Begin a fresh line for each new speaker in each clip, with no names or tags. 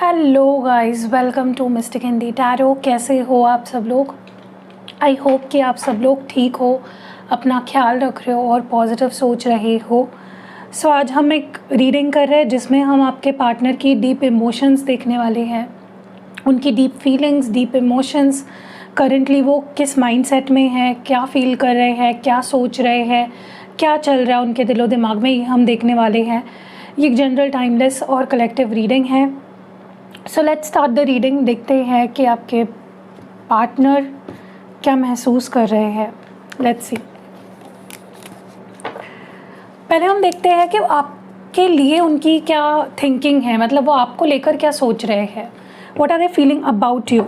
Hello guys, welcome to Mystic Hindi Tarot. कैसे हो आप सब लोग? आई होप कि आप सब लोग ठीक हो, अपना ख्याल रख रहे हो और पॉजिटिव सोच रहे हो। सो आज हम एक रीडिंग कर रहे हैं जिसमें हम आपके पार्टनर की डीप इमोशंस देखने वाले हैं, उनकी deep feelings, deep emotions. Currently वो किस माइंडसेट में है, क्या फील कर रहे हैं, क्या सोच रहे हैं, क्या चल रहा है उनके दिलो दिमाग में, ये हम देखने वाले हैं। ये एक जनरल, टाइमलेस और कलेक्टिव रीडिंग है। So let's start the reading. देखते हैं कि आपके पार्टनर क्या महसूस कर रहे हैं। Let's see. पहले हम देखते हैं कि आपके लिए उनकी क्या थिंकिंग है, मतलब वो आपको लेकर क्या सोच रहे हैं। What are they feeling about you.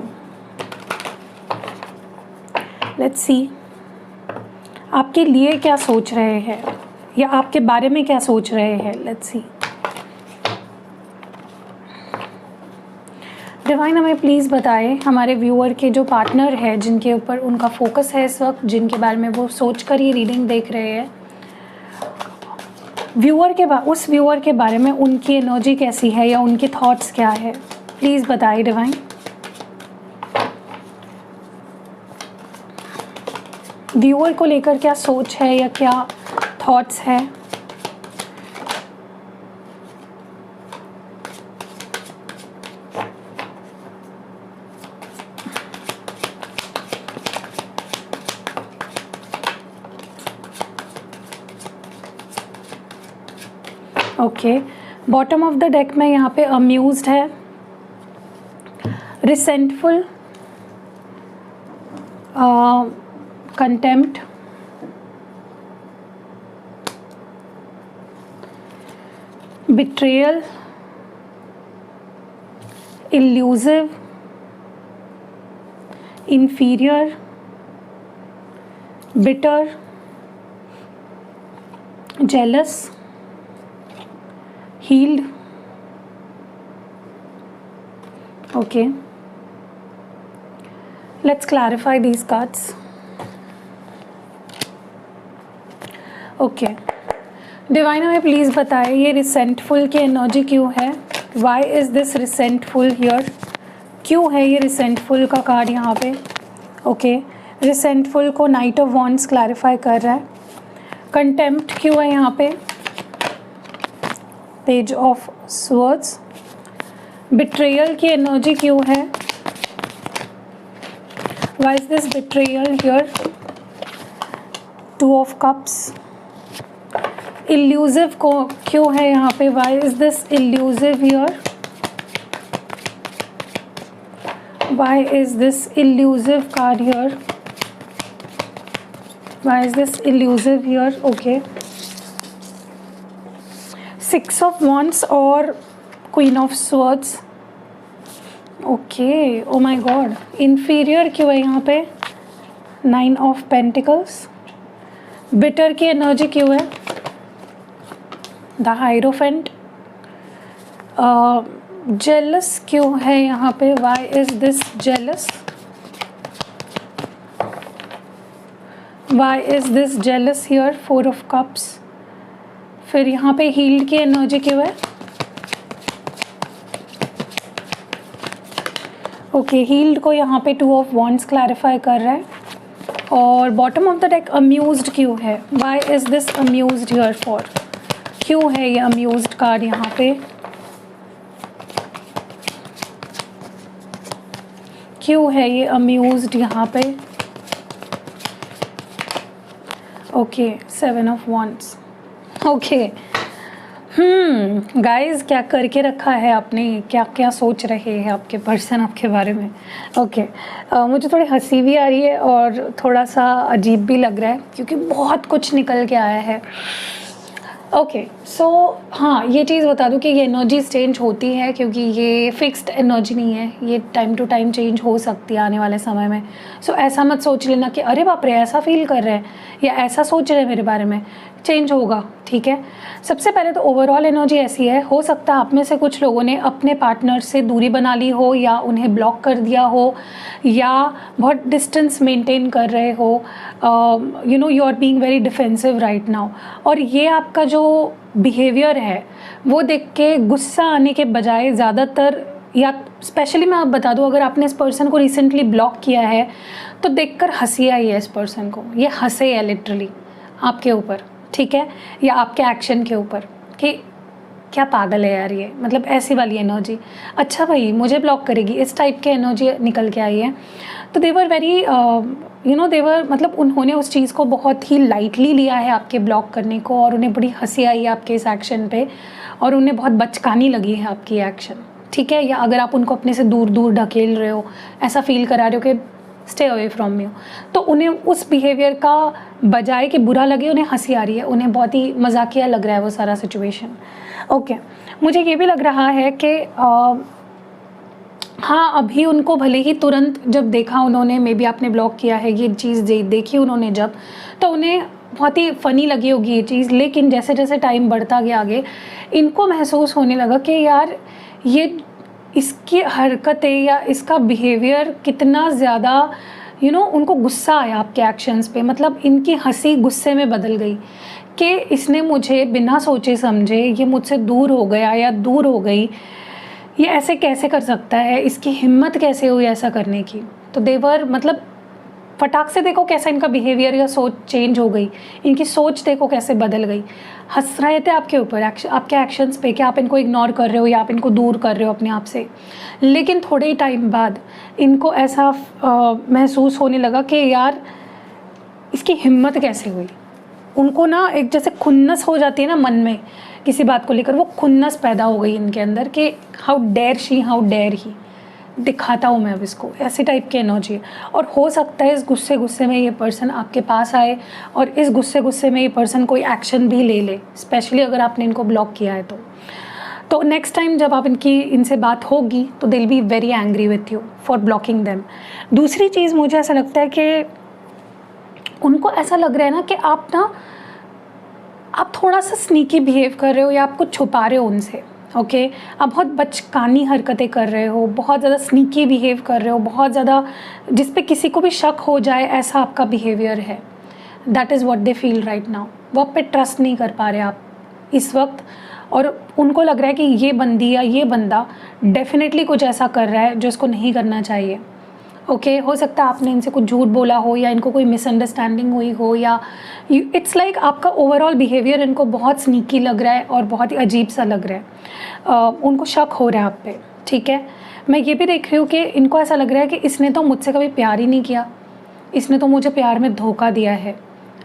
Let's see आपके लिए क्या सोच रहे हैं या आपके बारे में क्या सोच रहे हैं। Let's see. डिवाइन हमें प्लीज़ बताएं, हमारे व्यूअर के जो पार्टनर है, जिनके ऊपर उनका फोकस है इस वक्त, जिनके बारे में वो सोच कर ये रीडिंग देख रहे हैं, उस व्यूअर के बारे में उनकी एनर्जी कैसी है या उनके थॉट्स क्या है। प्लीज़ बताएं डिवाइन। व्यूअर को लेकर क्या सोच है या क्या थॉट्स है। Okay, bottom of the deck में यहाँ पे अम्यूज्ड है, resentful, contempt, betrayal, elusive, inferior, bitter, jealous, healed. Okay, let's clarify these cards. Okay, divine हमें प्लीज़ बताएं ये रिसेंटफुल की एनर्जी क्यों है। Why is this resentful here. क्यों है ये रिसेंटफुल का कार्ड यहाँ पे। ओके, रिसेंटफुल को नाइट ऑफ वॉन्ड्स क्लैरिफाई कर रहा है। कंटेम्प्ट क्यों है यहाँ पे। Page of swords. बिट्रेयल की एनर्जी क्यों है। Why is this betrayal here. Two of cups. Elusive को क्यों है यहाँ पे। Why is this elusive here. Why is this elusive card here? Why is this elusive here? Okay. Six of Wands और Queen of Swords. Okay. Oh my God. Inferior क्यों है यहाँ पे? Nine of Pentacles. Bitter की energy क्यों है? The Hierophant. Jealous क्यों है यहाँ पे। Why is this jealous. Why is this jealous here. Four of cups. फिर यहाँ पे हील्ड की एनर्जी क्यों है। ओके, हील्ड को यहाँ पे टू ऑफ वॉन्ड्स क्लैरिफाई कर रहा है। और bottom of the deck amused क्यों है। Why is this amused here for. क्यों है ये अम्यूज्ड कार्ड यहाँ पे। क्यों है ये अम्यूज्ड यहाँ पे। Okay, seven of wands. Okay, guys क्या करके रखा है आपने, क्या क्या सोच रहे हैं आपके पर्सन आपके बारे में। ओके, मुझे थोड़ी हंसी भी आ रही है और थोड़ा सा अजीब भी लग रहा है क्योंकि बहुत कुछ निकल के आया है। ओके, सो हाँ, ये चीज़ बता दूँ कि ये एनर्जीज चेंज होती है क्योंकि ये फिक्स्ड एनर्जी नहीं है, ये टाइम टू टाइम चेंज हो सकती है आने वाले समय में। सो ऐसा मत सोच लेना कि अरे बाप रे ऐसा फील कर रहे हैं या ऐसा सोच रहे हैं मेरे बारे में। चेंज होगा, ठीक है। सबसे पहले तो ओवरऑल एनर्जी ऐसी है, हो सकता है आप में से कुछ लोगों ने अपने पार्टनर से दूरी बना ली हो या उन्हें ब्लॉक कर दिया हो या बहुत डिस्टेंस मेंटेन कर रहे हो। You know, you are being very defensive right now. और ये आपका जो बिहेवियर है वो देख के गुस्सा आने के बजाय ज़्यादातर या स्पेशली मैं आप बता दूँ, अगर आपने इस पर्सन को रिसेंटली ब्लॉक किया है तो देखकर हंसी आई है इस पर्सन को, ये हंसे है लिटरली आपके ऊपर, ठीक है, या आपके एक्शन के ऊपर कि क्या पागल है यार ये, मतलब ऐसी वाली एनर्जी। अच्छा भाई मुझे ब्लॉक करेगी, इस टाइप की एनर्जी निकल के आई है। तो दे वर वेरी देवर, मतलब उन्होंने उस चीज़ को बहुत ही लाइटली लिया है आपके ब्लॉक करने को, और उन्हें बड़ी हंसी आई है आपके इस एक्शन पे, और उन्हें बहुत बचकानी लगी है आपकी एक्शन, ठीक है। या अगर आप उनको अपने से दूर दूर ढकेल रहे हो, ऐसा फील करा रहे हो कि स्टे अवे फ्रॉम यू, तो उन्हें उस बिहेवियर का बजाय कि बुरा लगे, उन्हें हंसी आ रही है, उन्हें बहुत ही मजाकिया लग रहा है वो सारा सिचुएशन। ओके, मुझे ये भी लग रहा है कि हाँ, अभी उनको भले ही तुरंत जब देखा उन्होंने, मे बी आपने ब्लॉक किया है, ये चीज़ देखी उन्होंने जब, तो उन्हें बहुत ही फ़नी लगी होगी ये चीज़, लेकिन जैसे जैसे टाइम बढ़ता गया आगे, इनको महसूस होने लगा कि यार ये इसकी हरकतें या इसका बिहेवियर कितना ज़्यादा उनको गुस्सा आया आपके एक्शंस पे, मतलब इनकी हंसी गुस्से में बदल गई कि इसने मुझे बिना सोचे समझे ये मुझसे दूर हो गया या दूर हो गई, ये ऐसे कैसे कर सकता है, इसकी हिम्मत कैसे हुई ऐसा करने की। तो देवर मतलब फटाक से देखो कैसा इनका बिहेवियर या सोच चेंज हो गई, इनकी सोच देखो कैसे बदल गई। हंस रहे थे आपके ऊपर, आपके एक्शंस पे कि आप इनको इग्नोर कर रहे हो या आप इनको दूर कर रहे हो अपने आप से, लेकिन थोड़े ही टाइम बाद इनको ऐसा महसूस होने लगा कि यार इसकी हिम्मत कैसे हुई। उनको ना एक जैसे खुन्नस हो जाती है ना मन में किसी बात को लेकर, वो खुन्नस पैदा हो गई इनके अंदर कि how dare she, how dare he, दिखाता हूँ मैं अब इसको, ऐसी टाइप की एनर्जी है। और हो सकता है इस गुस्से में ये पर्सन आपके पास आए और इस गुस्से में ये पर्सन कोई एक्शन भी ले ले, स्पेशली अगर आपने इनको ब्लॉक किया है तो नेक्स्ट टाइम जब आप इनसे बात होगी तो they will be very angry with you for blocking them. दूसरी चीज़ मुझे ऐसा लगता है कि उनको ऐसा लग रहा है ना कि आप थोड़ा सा स्नीकी बिहेव कर रहे हो या आप कुछ छुपा रहे हो उनसे, ओके। आप बहुत बचकानी हरकतें कर रहे हो, बहुत ज़्यादा स्नीकी बिहेव कर रहे हो, बहुत ज़्यादा जिस पे किसी को भी शक हो जाए ऐसा आपका बिहेवियर है। That is what they feel right now. वो आप पे ट्रस्ट नहीं कर पा रहे आप इस वक्त, और उनको लग रहा है कि ये बंदी या ये बंदा डेफिनेटली कुछ ऐसा कर रहा है जो इसको नहीं करना चाहिए, ओके। हो सकता है आपने इनसे कुछ झूठ बोला हो या इनको कोई मिसअंडरस्टैंडिंग हुई हो, या इट्स लाइक आपका ओवरऑल बिहेवियर इनको बहुत स्नीकी लग रहा है और बहुत ही अजीब सा लग रहा है। उनको शक हो रहा है आप पे, ठीक है। मैं ये भी देख रही हूँ कि इनको ऐसा लग रहा है कि इसने तो मुझसे कभी प्यार ही नहीं किया, इसने तो मुझे प्यार में धोखा दिया है,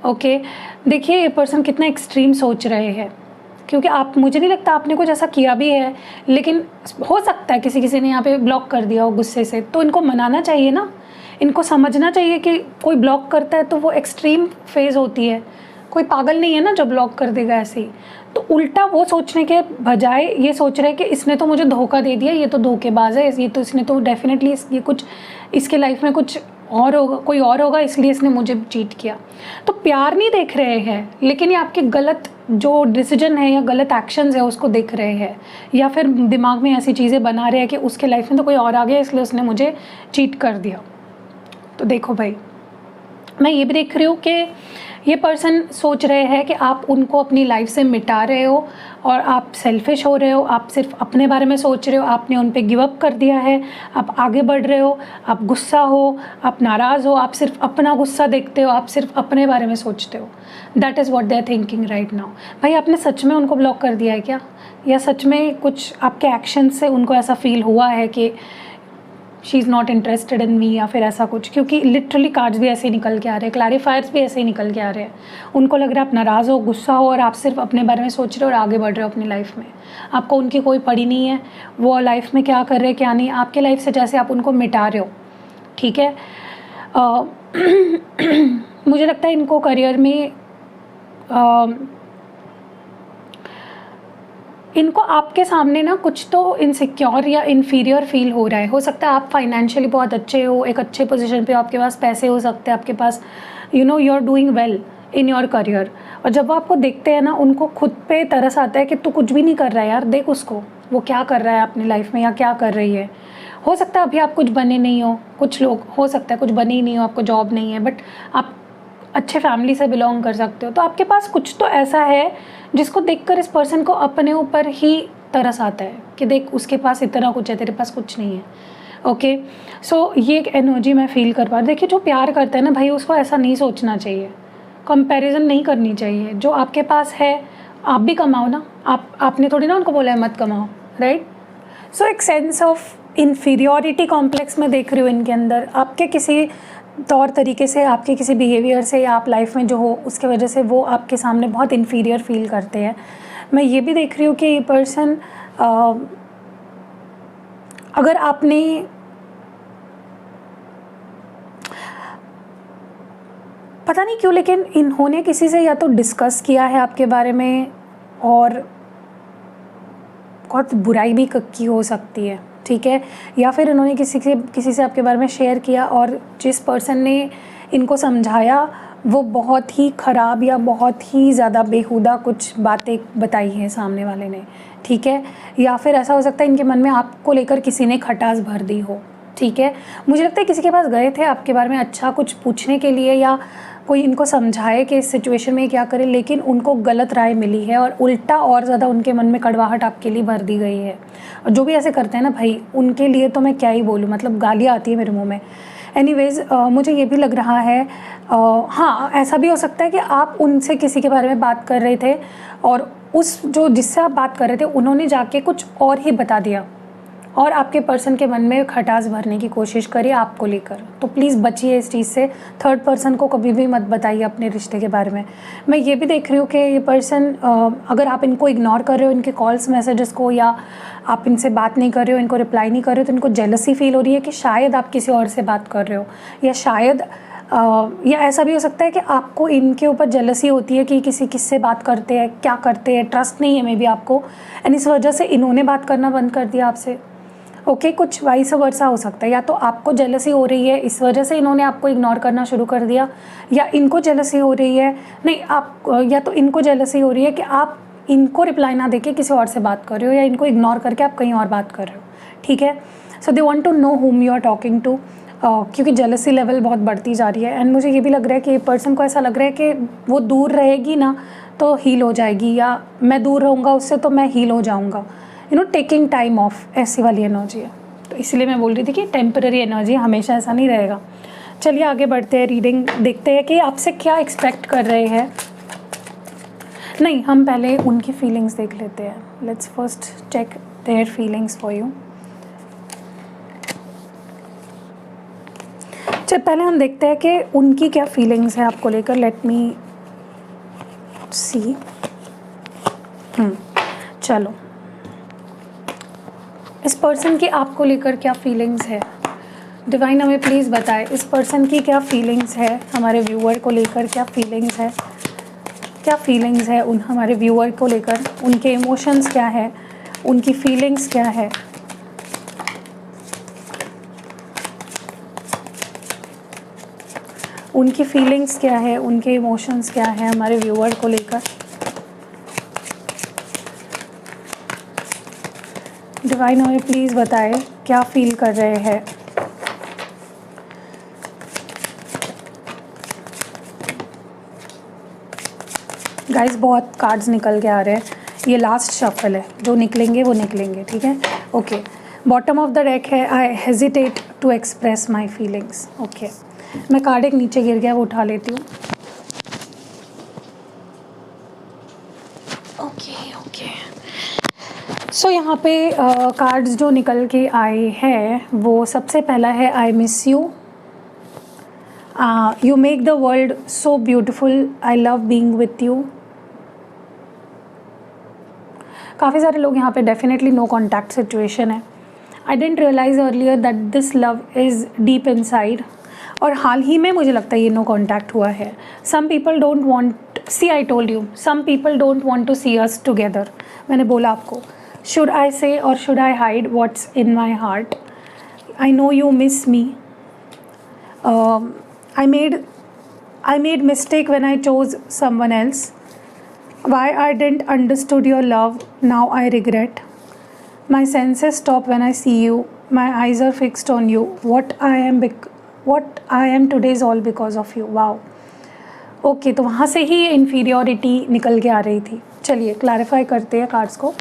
ओके। देखिए ये पर्सन कितना एक्सट्रीम सोच रहे हैं, क्योंकि मुझे नहीं लगता आपने कुछ ऐसा किया भी है, लेकिन हो सकता है किसी ने यहाँ पे ब्लॉक कर दिया हो गुस्से से, तो इनको मनाना चाहिए ना, इनको समझना चाहिए कि कोई ब्लॉक करता है तो वो एक्सट्रीम फेज़ होती है, कोई पागल नहीं है ना जो ब्लॉक कर देगा ऐसे ही। तो उल्टा वो सोचने के बजाय ये सोच रहे हैं कि इसने तो मुझे धोखा दे दिया, ये तो धोखेबाज है, ये तो इसने तो डेफिनेटली ये कुछ इसके लाइफ में कुछ और होगा, कोई और होगा, इसलिए इसने मुझे चीट किया। तो प्यार नहीं देख रहे हैं, लेकिन ये आपके गलत जो डिसीजन है या गलत एक्शंस है उसको देख रहे हैं, या फिर दिमाग में ऐसी चीज़ें बना रहे हैं कि उसके लाइफ में तो कोई और आ गया इसलिए उसने मुझे चीट कर दिया। तो देखो भाई, मैं ये भी देख रही हूँ कि ये पर्सन सोच रहे हैं कि आप उनको अपनी लाइफ से मिटा रहे हो और आप सेल्फिश हो रहे हो, आप सिर्फ अपने बारे में सोच रहे हो, आपने उन पे गिव अप कर दिया है, आप आगे बढ़ रहे हो, आप गुस्सा हो, आप नाराज़ हो, आप सिर्फ अपना गुस्सा देखते हो, आप सिर्फ अपने बारे में सोचते हो। That is what they are thinking right now. भाई आपने सच में उनको ब्लॉक कर दिया है क्या, या सच में कुछ आपके एक्शन से उनको ऐसा फील हुआ है कि she is not interested in me, या फिर ऐसा कुछ, क्योंकि लिटरली कार्ड्स भी ऐसे ही निकल के आ रहे हैं, क्लैरिफायर्स भी ऐसे ही निकल के आ रहे हैं। उनको लग रहा है आप नाराज़ हो, गुस्सा हो, और आप सिर्फ अपने बारे में सोच रहे हो और आगे बढ़ रहे हो अपनी लाइफ में, आपको उनकी कोई पड़ी नहीं है, वो लाइफ में क्या कर रहे हैं क्या नहीं, आपके लाइफ से जैसे आप उनको मिटा रहे हो, ठीक है। मुझे लगता है इनको करियर में इनको आपके सामने ना कुछ तो इनसिक्योर या इन्फीरियर फील हो रहा है। हो सकता है आप फाइनेंशियली बहुत अच्छे हो, एक अच्छे पोजीशन पे हो, आपके पास पैसे हो सकते हैं, आपके पास you are doing well in your career, और जब वो आपको देखते हैं ना उनको खुद पे तरस आता है कि तू कुछ भी नहीं कर रहा है यार, देख उसको, वो क्या कर रहा है अपनी लाइफ में या क्या कर रही है। हो सकता है अभी आप कुछ बने नहीं हो, कुछ लोग हो सकता है कुछ बने ही नहीं हो, आपको जॉब नहीं है, बट आप अच्छे फैमिली से बिलोंग कर सकते हो, तो आपके पास कुछ तो ऐसा है जिसको देखकर इस पर्सन को अपने ऊपर ही तरस आता है कि देख उसके पास इतना कुछ है, तेरे पास कुछ नहीं है। ओके, सो ये एक एनर्जी मैं फील कर पा रही। देखिए जो प्यार करता है ना भाई, उसको ऐसा नहीं सोचना चाहिए, कंपैरिजन नहीं करनी चाहिए। जो आपके पास है आप भी कमाओ ना, आपने थोड़ी ना उनको बोला है मत कमाओ, राइट। सो एक सेंस ऑफ इन्फीरियोरिटी कॉम्प्लेक्स मैं देख रही हूँ इनके अंदर, आपके किसी तौर तरीके से, आपके किसी बिहेवियर से, या आप लाइफ में जो हो उसके वजह से वो आपके सामने बहुत इन्फीरियर फील करते हैं। मैं ये भी देख रही हूँ कि ये पर्सन, अगर आपने पता नहीं क्यों लेकिन इन्होंने किसी से या तो डिस्कस किया है आपके बारे में, और बहुत बुराई भी की हो सकती है, ठीक है, या फिर इन्होंने किसी से आपके बारे में शेयर किया, और जिस पर्सन ने इनको समझाया वो बहुत ही ख़राब या बहुत ही ज़्यादा बेहुदा कुछ बातें बताई हैं सामने वाले ने, ठीक है। या फिर ऐसा हो सकता है इनके मन में आपको लेकर किसी ने खटास भर दी हो, ठीक है। मुझे लगता है किसी के पास गए थे आपके बारे में अच्छा कुछ पूछने के लिए, या कोई इनको समझाए कि इस सिचुएशन में क्या करें, लेकिन उनको गलत राय मिली है और उल्टा और ज़्यादा उनके मन में कड़वाहट आपके लिए भर दी गई है। और जो भी ऐसे करते हैं ना भाई, उनके लिए तो मैं क्या ही बोलूँ, मतलब गालियाँ आती है मेरे मुँह में। एनीवेज़ मुझे ये भी लग रहा है, हाँ ऐसा भी हो सकता है कि आप उनसे किसी के बारे में बात कर रहे थे और जिससे आप बात कर रहे थे उन्होंने जाके कुछ और ही बता दिया, और आपके पर्सन के मन में खटास भरने की कोशिश करी आपको लेकर। तो प्लीज़ बचिए इस चीज़ से, थर्ड पर्सन को कभी भी मत बताइए अपने रिश्ते के बारे में। मैं ये भी देख रही हूँ कि ये पर्सन, अगर आप इनको इग्नोर कर रहे हो, इनके कॉल्स मैसेजेस को, या आप इनसे बात नहीं कर रहे हो, इनको रिप्लाई नहीं कर रहे हो, तो इनको जेलसी फील हो रही है कि शायद आप किसी और से बात कर रहे हो, या शायद या ऐसा भी हो सकता है कि आपको इनके ऊपर जेलसी होती है कि किससे बात करते हैं, क्या करते हैं, ट्रस्ट नहीं है मे बी आपको, एंड इस वजह से इन्होंने बात करना बंद कर दिया आपसे। ओके, कुछ वाइस वर्सा हो सकता है, या तो आपको जेलसी हो रही है इस वजह से इन्होंने आपको इग्नोर करना शुरू कर दिया, या इनको जेलसी हो रही है, नहीं आप, या तो इनको जेलसी हो रही है कि आप इनको रिप्लाई ना देके किसी और से बात कर रहे हो, या इनको इग्नोर करके आप कहीं और बात कर रहे हो, ठीक है। So they want to know whom you are talking to, क्योंकि जेलसी लेवल बहुत बढ़ती जा रही है। एंड मुझे ये भी लग रहा है कि ये पर्सन को ऐसा लग रहा है कि वो दूर रहेगी ना तो हील हो जाएगी, या मैं दूर रहूँगा उससे तो मैं हील हो जाऊँगा, टेकिंग टाइम ऑफ, ऐसी वाली एनर्जी है। तो इसलिए मैं बोल रही थी कि टेम्पररी एनर्जी, हमेशा ऐसा नहीं रहेगा। चलिए आगे बढ़ते हैं, रीडिंग देखते हैं कि आपसे क्या एक्सपेक्ट कर रहे हैं। नहीं, हम पहले उनकी फीलिंग्स देख लेते हैं। Let's first check their feelings for you. चल पहले हम देखते हैं कि उनकी क्या फीलिंग्स है आपको लेकर। लेट मी सी। चलो, इस पर्सन की आपको लेकर क्या फीलिंग्स है, डिवाइन हमें प्लीज़ बताए इस पर्सन की क्या फीलिंग्स है, हमारे व्यूअर को लेकर क्या फीलिंग्स है, क्या फीलिंग्स है उन हमारे व्यूअर को लेकर, उनके इमोशंस क्या है, उनकी फीलिंग्स क्या है। उनकी फीलिंग्स क्या है, उनके इमोशंस क्या है हमारे व्यूअर को लेकर। डिवाइन हमें प्लीज़ बताए क्या फील कर रहे हैं। गाइस बहुत कार्ड्स निकल के आ रहे हैं, ये लास्ट शफल है, जो निकलेंगे वो निकलेंगे, ठीक है। Okay, bottom of the deck है I hesitate to express my feelings. Okay, मैं कार्ड एक नीचे गिर गया, वो उठा लेती हूँ। सो यहाँ पे कार्ड्स जो निकल के आए हैं वो सबसे पहला है I miss you, you make the world so beautiful, I love being with you. काफ़ी सारे लोग यहाँ पे डेफिनेटली नो कॉन्टैक्ट सिचुएशन है। I didn't realise earlier that this love is deep inside, और हाल ही में मुझे लगता है ये नो कॉन्टैक्ट हुआ है। Some people don't want, see I told you, some people don't want to see us together. मैंने बोला आपको, should I say or should I hide what's in my heart? I know you miss me. I made mistake when I chose someone else. Why I didn't understood your love, now I regret. My senses stop when I see you. My eyes are fixed on you. What I am today is all because of you. Wow. Okay, तो वहाँ से ही inferiority निकल के आ रही थी। चलिए clarify करते हैं कार्ड्स को।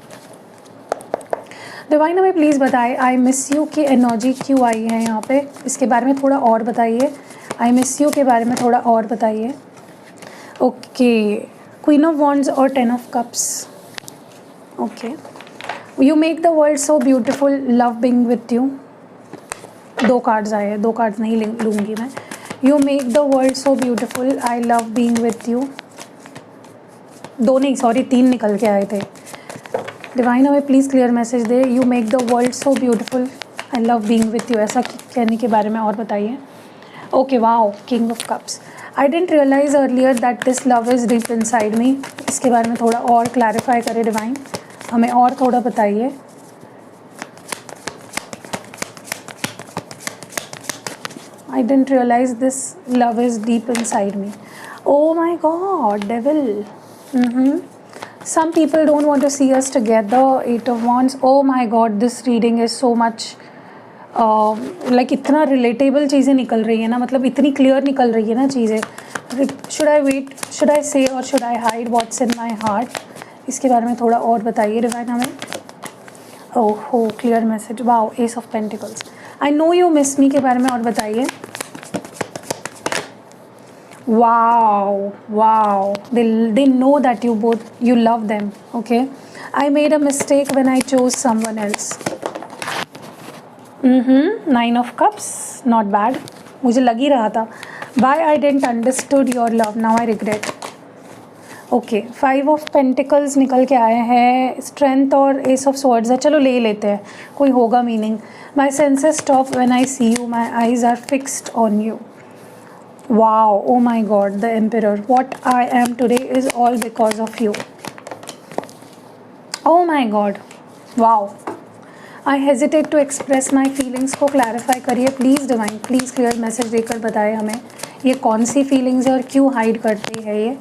डिवाइन हमें प्लीज़ बताए आई मिस यू की एनर्जी क्यों आई है यहाँ पे, इसके बारे में थोड़ा और बताइए। आई मिस यू के बारे में थोड़ा और बताइए। ओके, क्वीन ऑफ वॉन्ड्स और 10 of cups. Okay, you make the world so beautiful, love being with you. 2 cards आए हैं, 2 कार्ड्स नहीं लूँगी मैं। You make the world so beautiful, I love being with you. 2 नहीं, सॉरी 3 निकल के आए थे। डिवाइन हमें प्लीज़ क्लियर मैसेज दे। You make the world so beautiful, I love being with you, ऐसा कहने के बारे में और बताइए। Okay, wow, king of cups. I didn't realise earlier that this love is deep inside me. इसके बारे में थोड़ा और क्लैरिफाई करें डिवाइन, हमें और थोड़ा बताइए। I didn't realize this love is deep inside me. Oh my God, devil. Some people don't want to see us together. 8 of Wands. Oh my God, this reading is so much like इतना relatable चीज़ें निकल रही है ना, मतलब इतनी clear निकल रही है ना चीज़ें। Should I wait? Should I say or should I hide what's in my heart? इसके बारे में थोड़ा और बताइए डिवाइन हमें। ओहो, clear message. Wow, S of pentacles. I know you miss मी के बारे में और बताइए। Wow wow, they know that you love them. Okay, I made a mistake when I chose someone else. 9 of cups, not bad. मुझे लग ही रहा था। Why I didn't understood your love, now I regret. Okay, 5 of pentacles निकल के आए हैं, strength और S of swords है। चलो ले ही लेते हैं, कोई होगा meaning. My senses stop when I see you, my eyes are fixed on you. Wow, oh my God, the emperor. What I am today is all because of you. Oh my God, wow. I hesitate to express my feelings को clarify करिए please divine, please clear message देकर बताएं हमें ये कौन सी feelings है और क्यों हाइड करती है, ये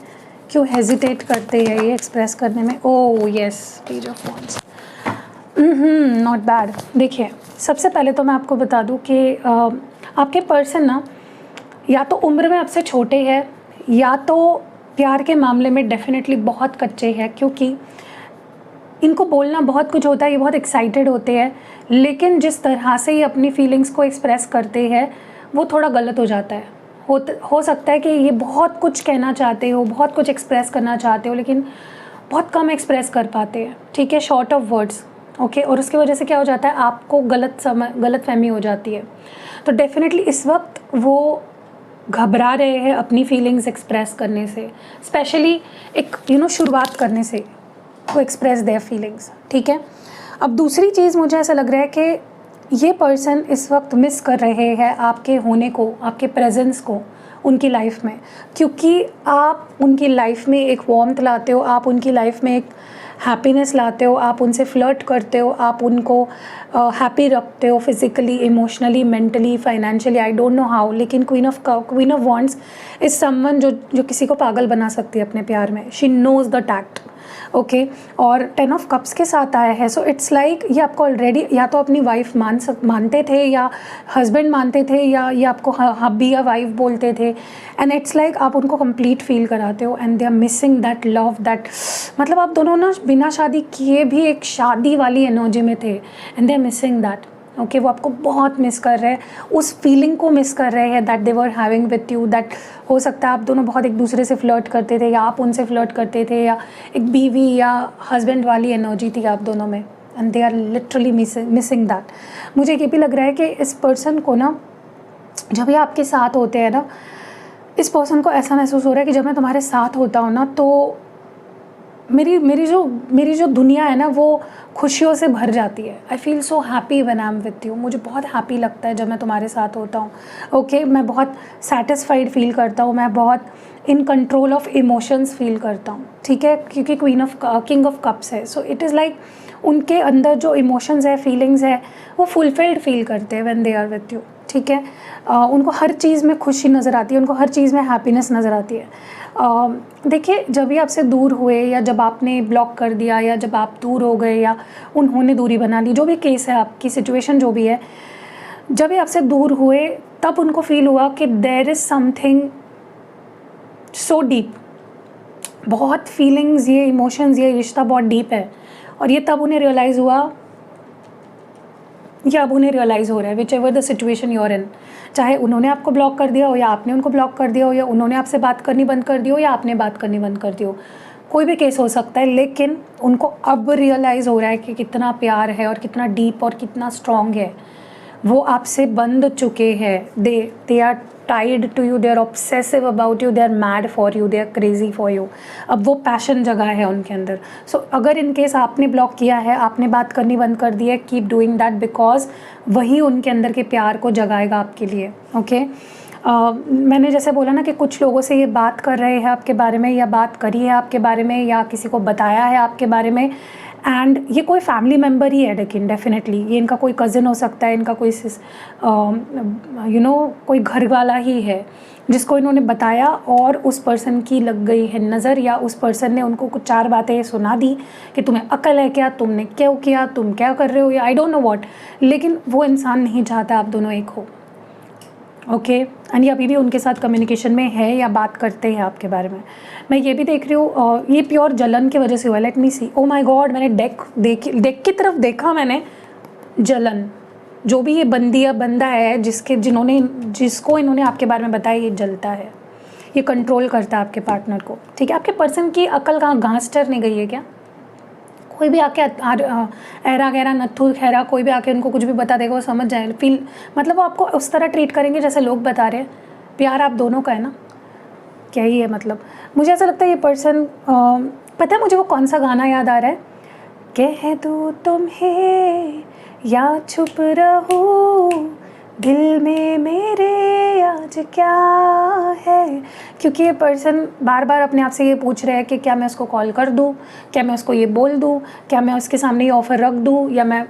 क्यों हेजिटेट करते हैं ये एक्सप्रेस करने में। Oh yes, page of wands. Not bad. देखिए, सबसे पहले तो मैं आपको बता दूं कि आपके पर्सन ना या तो उम्र में आपसे छोटे हैं या तो प्यार के मामले में डेफिनेटली बहुत कच्चे हैं, क्योंकि इनको बोलना बहुत कुछ होता है, ये बहुत एक्साइटेड होते हैं, लेकिन जिस तरह से ये अपनी फीलिंग्स को एक्सप्रेस करते हैं वो थोड़ा गलत हो जाता है। हो सकता है कि ये बहुत कुछ कहना चाहते हो, बहुत कुछ एक्सप्रेस करना चाहते हो, लेकिन बहुत कम एक्सप्रेस कर पाते हैं, ठीक है, शॉर्ट ऑफ वर्ड्स। ओके, और उसकी वजह से क्या हो जाता है, आपको गलत फहमी हो जाती है। तो डेफिनेटली इस वक्त वो घबरा रहे हैं अपनी फीलिंग्स एक्सप्रेस करने से, स्पेशली एक शुरुआत करने से वो एक्सप्रेस देयर फीलिंग्स, ठीक है। अब दूसरी चीज़ मुझे ऐसा लग रहा है कि ये पर्सन इस वक्त मिस कर रहे हैं आपके होने को, आपके प्रेजेंस को उनकी लाइफ में, क्योंकि आप उनकी लाइफ में एक वार्मथ लाते हो, आप उनकी लाइफ में एक हैप्पीनेस लाते हो, आप उनसे फ्लर्ट करते हो, आप उनको हैप्पी रखते हो physically, emotionally, mentally, financially, I don't know how, लेकिन queen of wands is someone जो किसी को पागल बना सकती है अपने प्यार में। She knows the tact. Okay, और 10 ऑफ कप्स के साथ आया है, सो इट्स लाइक ये आपको ऑलरेडी या तो अपनी वाइफ मानते थे या हस्बैंड मानते थे या ये आपको हब्बी या वाइफ बोलते थे, एंड इट्स लाइक आप उनको कंप्लीट फील कराते हो and they are missing that love, that मतलब आप दोनों ना बिना शादी किए भी एक शादी वाली एनर्जी में थे and they are missing that. Okay, वो आपको बहुत मिस कर रहे हैं, उस फीलिंग को मिस कर रहे हैं that they were having with you. That हो सकता है आप दोनों बहुत एक दूसरे से फ्लर्ट करते थे या आप उनसे फ्लर्ट करते थे, या एक बीवी या हस्बैंड वाली एनर्जी थी आप दोनों में, and they are literally missing that. मुझे ये भी लग रहा है कि इस पर्सन को ना, जब ये आपके साथ होते हैं ना, इस पर्सन को ऐसा महसूस हो रहा है कि जब मैं तुम्हारे साथ होता हूँ ना तो मेरी जो दुनिया है ना वो खुशियों से भर जाती है। I feel so happy when I am with you. मुझे बहुत हैप्पी लगता है जब मैं तुम्हारे साथ होता हूँ। ओके, मैं बहुत सेटिस्फाइड फील करता हूँ, मैं बहुत in control of emotions feel करता हूँ, ठीक है, क्योंकि किंग ऑफ कप्स है। सो इट इज़ लाइक उनके अंदर जो इमोशंस है, फीलिंग्स है, वो फुलफिल्ड फील करते हैं when they are with you, ठीक है। उनको हर चीज़ में खुशी नज़र आती है, उनको हर चीज़ में हैप्पीनेस नज़र आती है। देखिए, जब भी आपसे दूर हुए या जब आपने ब्लॉक कर दिया या जब आप दूर हो गए या उन्होंने दूरी बना ली, जो भी केस है, आपकी सिचुएशन जो भी है, जब भी आपसे दूर हुए तब उनको फील हुआ कि there is something so deep, बहुत फीलिंग्स, ये इमोशंस, ये रिश्ता बहुत डीप है, और ये तब उन्हें रियलाइज़ हुआ ये अब उन्हें रियलाइज़ हो रहा है, which ever the situation you're in, चाहे उन्होंने आपको ब्लॉक कर दिया हो या आपने उनको ब्लॉक कर दिया हो, या उन्होंने आपसे बात करनी बंद कर दी हो या आपने बात करनी बंद कर दी हो, कोई भी केस हो सकता है, लेकिन उनको अब रियलाइज़ हो रहा है कि कितना प्यार है और कितना डीप और कितना स्ट्रॉन्ग है, वो आपसे बंध चुके हैं, they are tied to you, they are obsessive about you, they are mad for you, they are crazy for you. अब वो पैशन जगा है उनके अंदर। सो अगर इन केस आपने ब्लॉक किया है, आपने बात करनी बंद कर दी है, कीप डूइंग दैट, बिकॉज वही उनके अंदर के प्यार को जगाएगा आपके लिए। ओके मैंने जैसे बोला ना कि कुछ लोगों से ये बात कर रहे हैं आपके बारे में, या बात करी है आपके बारे में, या किसी को बताया है आपके बारे में, एंड ये कोई फैमिली मेम्बर ही है, लेकिन डेफिनेटली ये इनका कोई कज़न हो सकता है, इनका कोई कोई घर वाला ही है जिसको इन्होंने बताया और उस पर्सन की लग गई है नज़र, या उस पर्सन ने उनको कुछ 4 बातें सुना दी कि तुम्हें अकल है क्या, तुमने क्यों किया, तुम क्या कर रहे हो, या आई डोंट नो व्हाट, लेकिन वो इंसान नहीं चाहता आप दोनों एक हो। ओके एंड ये अभी भी उनके साथ कम्युनिकेशन में है या बात करते हैं आपके बारे में। मैं ये भी देख रही हूँ, ये प्योर जलन की वजह से हुआ। Let me see, oh my God, मैंने डेक की तरफ देखा, मैंने जलन, जो भी ये बंदा है जिसको इन्होंने आपके बारे में बताया, ये जलता है, ये कंट्रोल करता है आपके पार्टनर को। ठीक है, आपके पर्सन की अकल कहाँ घास चरने गई है क्या? कोई भी आके ऐरा गहरा नत्थु खैरा कोई भी आके उनको कुछ भी बता देगा, वो समझ जाए, फील, मतलब वो आपको उस तरह ट्रीट करेंगे जैसे लोग बता रहे हैं। प्यार आप दोनों का है ना, क्या ही है। मतलब मुझे ऐसा लगता है ये पर्सन, पता है मुझे वो कौन सा गाना याद आ रहा है, कह दूँ तुम्हें या चुप रहूँ, दिल में मेरे आज क्या है। क्योंकि ये पर्सन बार बार अपने आप से ये पूछ रहे हैं कि क्या मैं उसको कॉल कर दूँ, क्या मैं उसको ये बोल दूँ, क्या मैं उसके सामने ये ऑफ़र रख दूँ, या मैं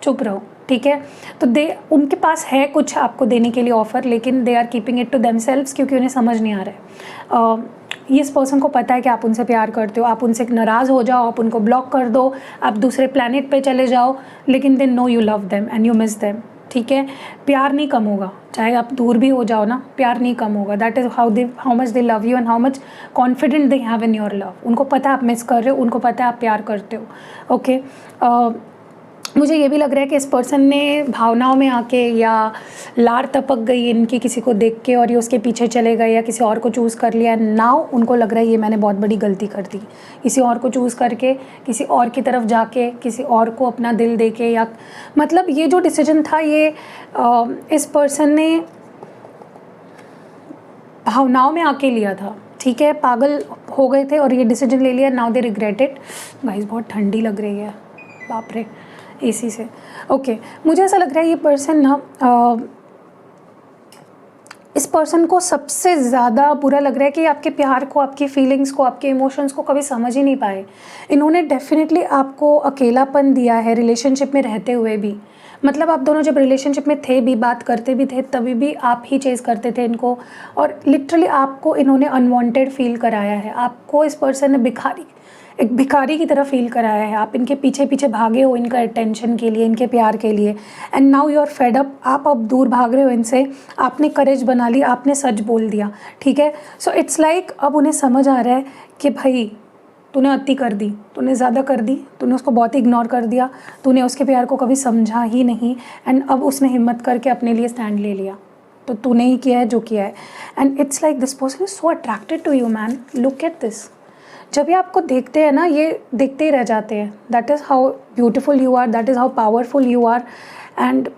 चुप रहूँ। ठीक है, तो उनके पास है कुछ आपको देने के लिए ऑफ़र, लेकिन they are keeping it to themselves, क्योंकि उन्हें समझ नहीं आ रहा है। इस पर्सन को पता है कि आप उनसे प्यार करते हो, आप उनसे नाराज़ हो जाओ, आप उनको ब्लॉक कर दो, आप दूसरे प्लैनेट पे चले जाओ, लेकिन they know you love them and you miss them. ठीक है, प्यार नहीं कम होगा, चाहे आप दूर भी हो जाओ ना, प्यार नहीं कम होगा। That is how much they love you and how much confident they have in your love. उनको पता है आप मिस कर रहे हो, उनको पता है आप प्यार करते हो। ओके मुझे ये भी लग रहा है कि इस पर्सन ने भावनाओं में आके या लार टपक गई इनकी किसी को देख के और ये उसके पीछे चले गए या किसी और को चूज़ कर लिया। नाउ उनको लग रहा है ये मैंने बहुत बड़ी गलती कर दी, किसी और को चूज़ करके किसी और की तरफ जाके किसी और को अपना दिल दे के, या मतलब ये जो डिसीजन था ये इस पर्सन ने भावनाओं में आके लिया था। ठीक है, पागल हो गए थे और ये डिसीजन ले लिया। Now they regret it. Guys बहुत ठंडी लग रही है, बाप रे, एसी से। ओके मुझे ऐसा लग रहा है ये पर्सन ना इस पर्सन को सबसे ज़्यादा बुरा लग रहा है कि आपके प्यार को, आपकी फीलिंग्स को, आपके इमोशंस को कभी समझ ही नहीं पाए। इन्होंने डेफिनेटली आपको अकेलापन दिया है रिलेशनशिप में रहते हुए भी। मतलब आप दोनों जब रिलेशनशिप में थे भी, बात करते भी थे, तभी भी आप ही चेज़ करते थे इनको, और लिटरली आपको इन्होंने अनवांटेड फील कराया है। आपको इस पर्सन ने एक भिखारी की तरह फील कराया है। आप इनके पीछे पीछे भागे हो इनका अटेंशन के लिए, इनके प्यार के लिए, and now you are fed up. आप अब दूर भाग रहे हो इनसे, आपने करेज बना ली, आपने सच बोल दिया। ठीक है, सो इट्स लाइक अब उन्हें समझ आ रहा है कि भाई तूने अति कर दी, तूने ज़्यादा कर दी, तूने उसको बहुत इग्नोर कर दिया, तूने उसके प्यार को कभी समझा ही नहीं, एंड अब उसने हिम्मत करके अपने लिए स्टैंड ले लिया, तो तूने ही किया है जो किया है। And it's like this person is so attracted to you man, look at this. जब ये आपको देखते हैं ना, ये देखते ही रह जाते हैं। That is how beautiful you are, that is how powerful you are, and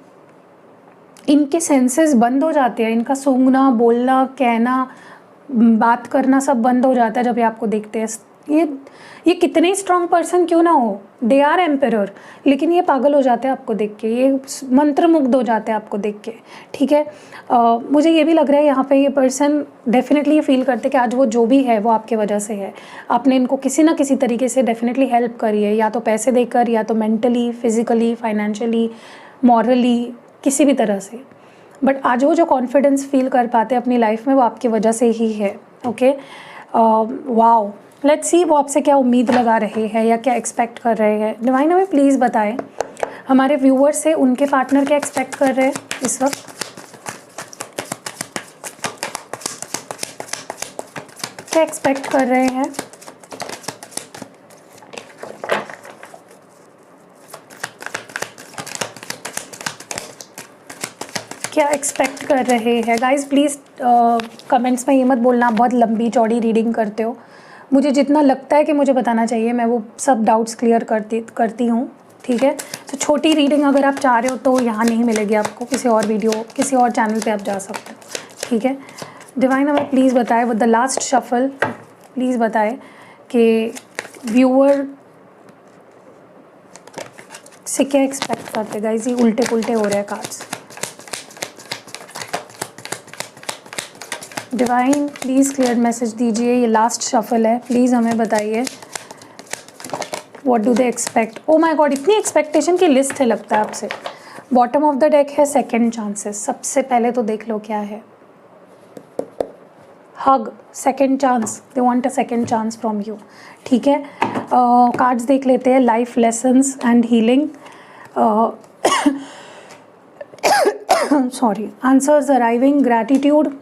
इनके सेंसेस बंद हो जाते हैं। इनका सूंघना, बोलना, कहना, बात करना सब बंद हो जाता है जब ये आपको देखते हैं। ये कितने ही स्ट्रॉन्ग पर्सन क्यों ना हो, दे आर एम्पेरर, लेकिन ये पागल हो जाते हैं आपको देख के, ये मंत्रमुग्ध हो जाते हैं आपको देख के। ठीक है, मुझे ये भी लग रहा है यहाँ पे ये पर्सन डेफिनेटली ये फील करते कि आज वो जो भी है वो आपके वजह से है। आपने इनको किसी ना किसी तरीके से डेफिनेटली हेल्प करी है, या तो पैसे देकर, या तो मेंटली, फिजिकली, फाइनेंशियली, मॉरली, किसी भी तरह से। बट आज वो जो कॉन्फिडेंस फील कर पाते हैं अपनी लाइफ में, वो आपकी वजह से ही है। ओके वाओ, लेट्स सी वो आपसे क्या उम्मीद लगा रहे हैं या क्या एक्सपेक्ट कर रहे हैं। डिवाइन हमें प्लीज़ बताएं, हमारे व्यूअर्स से उनके पार्टनर क्या एक्सपेक्ट कर रहे हैं इस वक्त, क्या एक्सपेक्ट कर रहे हैं। क्या एक्सपेक्ट कर रहे हैं गाइस? प्लीज़ कमेंट्स में ये मत बोलना आप बहुत लंबी चौड़ी रीडिंग करते हो। मुझे जितना लगता है कि मुझे बताना चाहिए मैं वो सब डाउट्स क्लियर करती हूँ, ठीक है। तो छोटी रीडिंग अगर आप चाह रहे हो तो यहाँ नहीं मिलेगी आपको, किसी और वीडियो किसी और चैनल पे आप जा सकते हो, ठीक है। डिवाइन हमें प्लीज़ बताए with the last shuffle, please बताए कि व्यूअर से क्या एक्सपेक्ट करते गाइस। ये उल्टे पुल्टे हो रहे हैं cards. Divine please clear message दीजिए, ये लास्ट शफल है, प्लीज़ हमें बताइए what do they expect. Oh my god, इतनी एक्सपेक्टेशन की लिस्ट है लगता है आपसे। बॉटम ऑफ द डेक है सेकंड चांसेस। सबसे पहले तो देख लो क्या है। Hug, second chance, they want a second chance from you, ठीक है। कार्ड्स देख लेते हैं। Life lessons and healing, sorry, answers arriving, gratitude,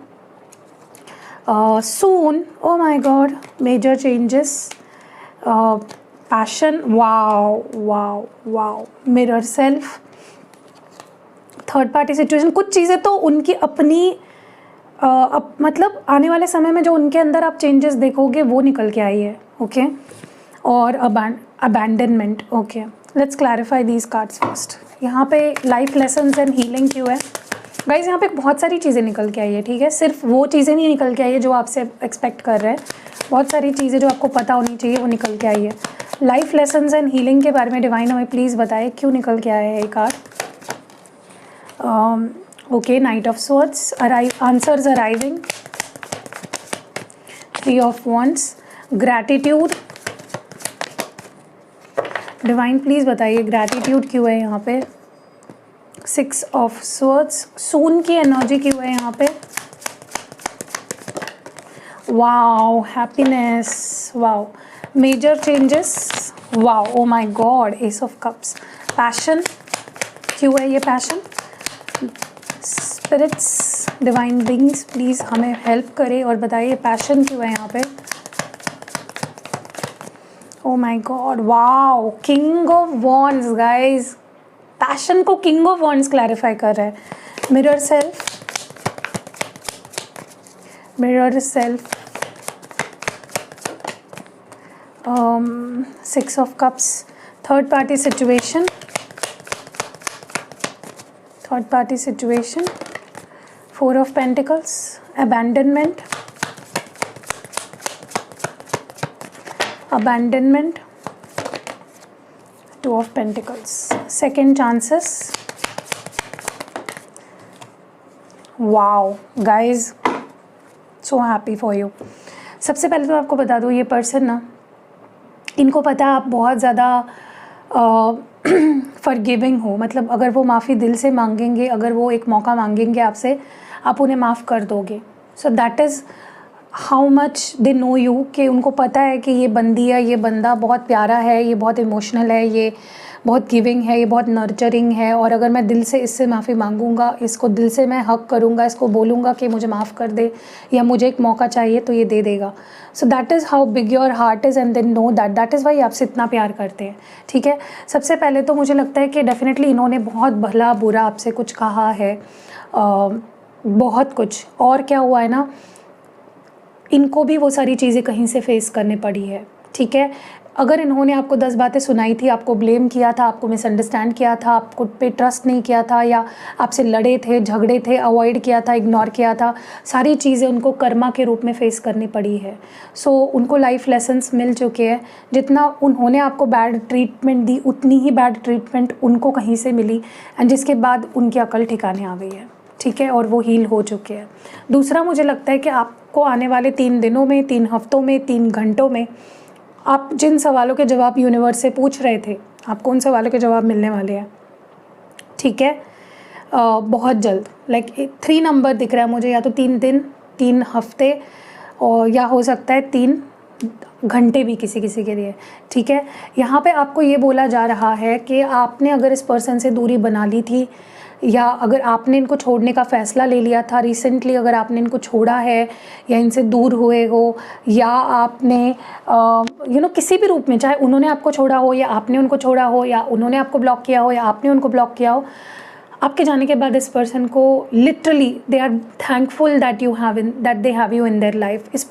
soon, oh my god, major changes, passion, wow, mirror self, third party situation. कुछ चीज़ें तो उनकी अपनी मतलब आने वाले समय में जो उनके अंदर आप चेंजेस देखोगे वो निकल के आई है, ओके। और abandonment, okay. Let's clarify these cards first. यहाँ पे लाइफ लेसन्स एंड हीलिंग क्यों है गाइज? यहाँ पे बहुत सारी चीज़ें निकल के आई है, ठीक है। सिर्फ वो चीज़ें नहीं निकल के आई है जो आपसे एक्सपेक्ट कर रहे हैं, बहुत सारी चीज़ें जो आपको पता होनी चाहिए वो निकल के आई है। लाइफ लेसन्स एंड हीलिंग के बारे में डिवाइन हमें प्लीज़ बताए क्यों निकल के आया है ये card. Okay, night of swords, answers arriving, three of wands, gratitude. Divine please बताइए ग्रैटिट्यूड क्यों है यहाँ पे। सिक्स ऑफ स्वॉर्ड्स, सून की एनर्जी क्यों है यहाँ पे। Wow, happiness, wow, major changes, wow, oh my God, ace of cups. Passion क्यों है ये passion. Spirits, divine beings please हमें हेल्प करें और बताइए पैशन क्यों है यहाँ पे। Oh my God, wow, king of wands guys. Passion को किंग ऑफ वॉन्ड्स क्लैरिफाई कर रहा है। Mirror self, six of cups, third party situation, four of pentacles, abandonment, two of pentacles, second chances. Wow guys, so happy for you. सबसे पहले तो आपको बता दूँ ये पर्सन ना, इनको पता है आप बहुत ज़्यादा फॉरगिविंग हो। मतलब अगर वो माफ़ी दिल से मांगेंगे, अगर वो एक मौका मांगेंगे आपसे, आप उन्हें माफ़ कर दोगे। सो that is how much they know you, कि उनको पता है कि ये बंदी है, ये बंदा बहुत प्यारा है, ये बहुत इमोशनल है, ये बहुत गिविंग है, ये बहुत नर्चरिंग है। और अगर मैं दिल से इससे माफ़ी मांगूंगा, इसको दिल से मैं हक करूंगा, इसको बोलूँगा कि मुझे माफ़ कर दे या मुझे एक मौका चाहिए, तो ये दे देगा। So that is how big your heart is and then know that is why आपसे इतना प्यार करते हैं, ठीक है। सबसे पहले तो मुझे लगता है कि डेफिनेटली इन्होंने बहुत भला बुरा आपसे कुछ कहा है, बहुत कुछ। और क्या हुआ है ना, इनको भी वो सारी चीज़ें कहीं से फेस करने पड़ी है, ठीक है। अगर इन्होंने आपको 10 बातें सुनाई थी, आपको ब्लेम किया था, आपको मिसअंडरस्टैंड किया था, आपको पे ट्रस्ट नहीं किया था, या आपसे लड़े थे, झगड़े थे, अवॉइड किया था, इग्नोर किया था, सारी चीज़ें उनको कर्मा के रूप में फेस करनी पड़ी है। सो उनको लाइफ लेसन्स मिल चुके हैं। जितना उन्होंने आपको बैड ट्रीटमेंट दी, उतनी ही बैड ट्रीटमेंट उनको कहीं से मिली, एंड जिसके बाद उनकी अकल ठिकाने आ गई है, ठीक है, और वो हील हो चुके हैं। दूसरा, मुझे लगता है कि आपको आने वाले 3 दिनों में, 3 हफ्तों में, 3 घंटों में आप जिन सवालों के जवाब यूनिवर्स से पूछ रहे थे, आपको उन सवालों के जवाब मिलने वाले हैं, ठीक है। बहुत जल्द, लाइक 3 नंबर दिख रहा है मुझे, या तो 3 दिन, 3 हफ्ते, और या हो सकता है 3 घंटे भी किसी किसी के लिए, ठीक है। यहाँ पे आपको ये बोला जा रहा है कि आपने अगर इस पर्सन से दूरी बना ली थी, या अगर आपने इनको छोड़ने का फ़ैसला ले लिया था रिसेंटली, अगर आपने इनको छोड़ा है या इनसे दूर हुए हो, या आपने किसी भी रूप में, चाहे उन्होंने आपको छोड़ा हो या आपने उनको छोड़ा हो, या उन्होंने आपको ब्लॉक किया हो या आपने उनको ब्लॉक किया हो, आपके जाने के बाद इस पर्सन को literally they are thankful that they have you in their life. इस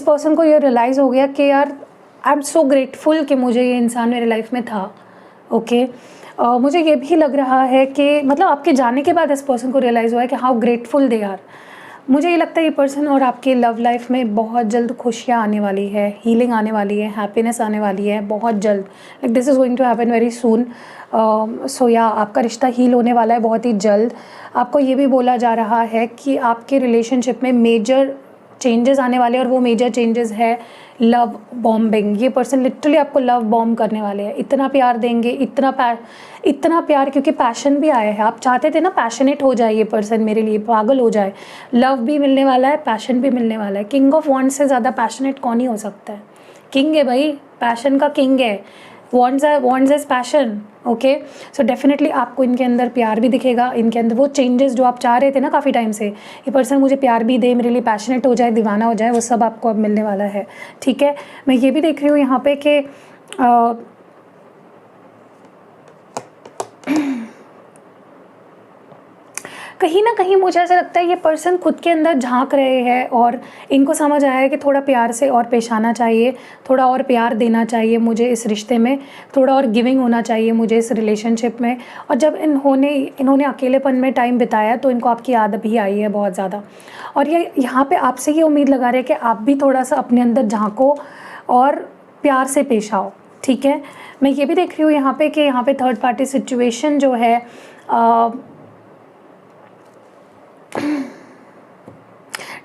पर्सन को ये रियलाइज़ हो गया कि यार आई एम सो ग्रेटफुल कि मुझे ये इंसान मेरे लाइफ में था। ओके मुझे ये भी लग रहा है कि मतलब आपके जाने के बाद इस पर्सन को रियलाइज़ हुआ है कि हाउ ग्रेटफुल दे आर। मुझे ये लगता है ये पर्सन और आपके लव लाइफ में बहुत जल्द खुशियाँ आने वाली है, हीलिंग आने वाली है, हैप्पीनेस आने वाली है बहुत जल्द। Like this is going to happen very soon. So या आपका रिश्ता हील होने वाला है बहुत ही जल्द। आपको ये भी बोला जा रहा है कि आपके रिलेशनशिप में मेजर चेंजेस आने वाले हैं और वो मेजर चेंजेस है लव बॉम्बिंग। ये पर्सन लिटरली आपको लव बॉम्ब करने वाले हैं, इतना प्यार देंगे, इतना प्यार, क्योंकि पैशन भी आया है। आप चाहते थे ना पैशनेट हो जाए ये पर्सन मेरे लिए, पागल हो जाए। लव भी मिलने वाला है, पैशन भी मिलने वाला है। किंग ऑफ वॉन्ड्स से ज़्यादा पैशनेट कौन ही हो सकता है? किंग है भाई, पैशन का किंग है। Wants is passion. Okay so definitely आपको इनके अंदर प्यार भी दिखेगा, इनके अंदर वो चेंजेस जो आप चाह रहे थे ना काफ़ी टाइम से, ये पर्सन मुझे प्यार भी दे, मेरे लिए पैशनेट हो जाए, दीवाना हो जाए, वो सब आपको अब मिलने वाला है। ठीक है, मैं ये भी देख रही हूँ यहाँ पे कि कहीं ना कहीं मुझे ऐसा लगता है ये पर्सन खुद के अंदर झांक रहे हैं और इनको समझ आया है कि थोड़ा प्यार से और पेश आना चाहिए, थोड़ा और प्यार देना चाहिए मुझे इस रिश्ते में, थोड़ा और गिविंग होना चाहिए मुझे इस रिलेशनशिप में। और जब इन्होंने अकेलेपन में टाइम बिताया तो इनको आपकी याद भी आई है बहुत ज़्यादा। और ये यहाँ पे आपसे ये उम्मीद लगा रहे हैं कि आप भी थोड़ा सा अपने अंदर झांको और प्यार से पेश आओ। ठीक है, मैं ये भी देख रही हूँ यहाँ पे कि यहाँ पे थर्ड पार्टी सिचुएशन जो है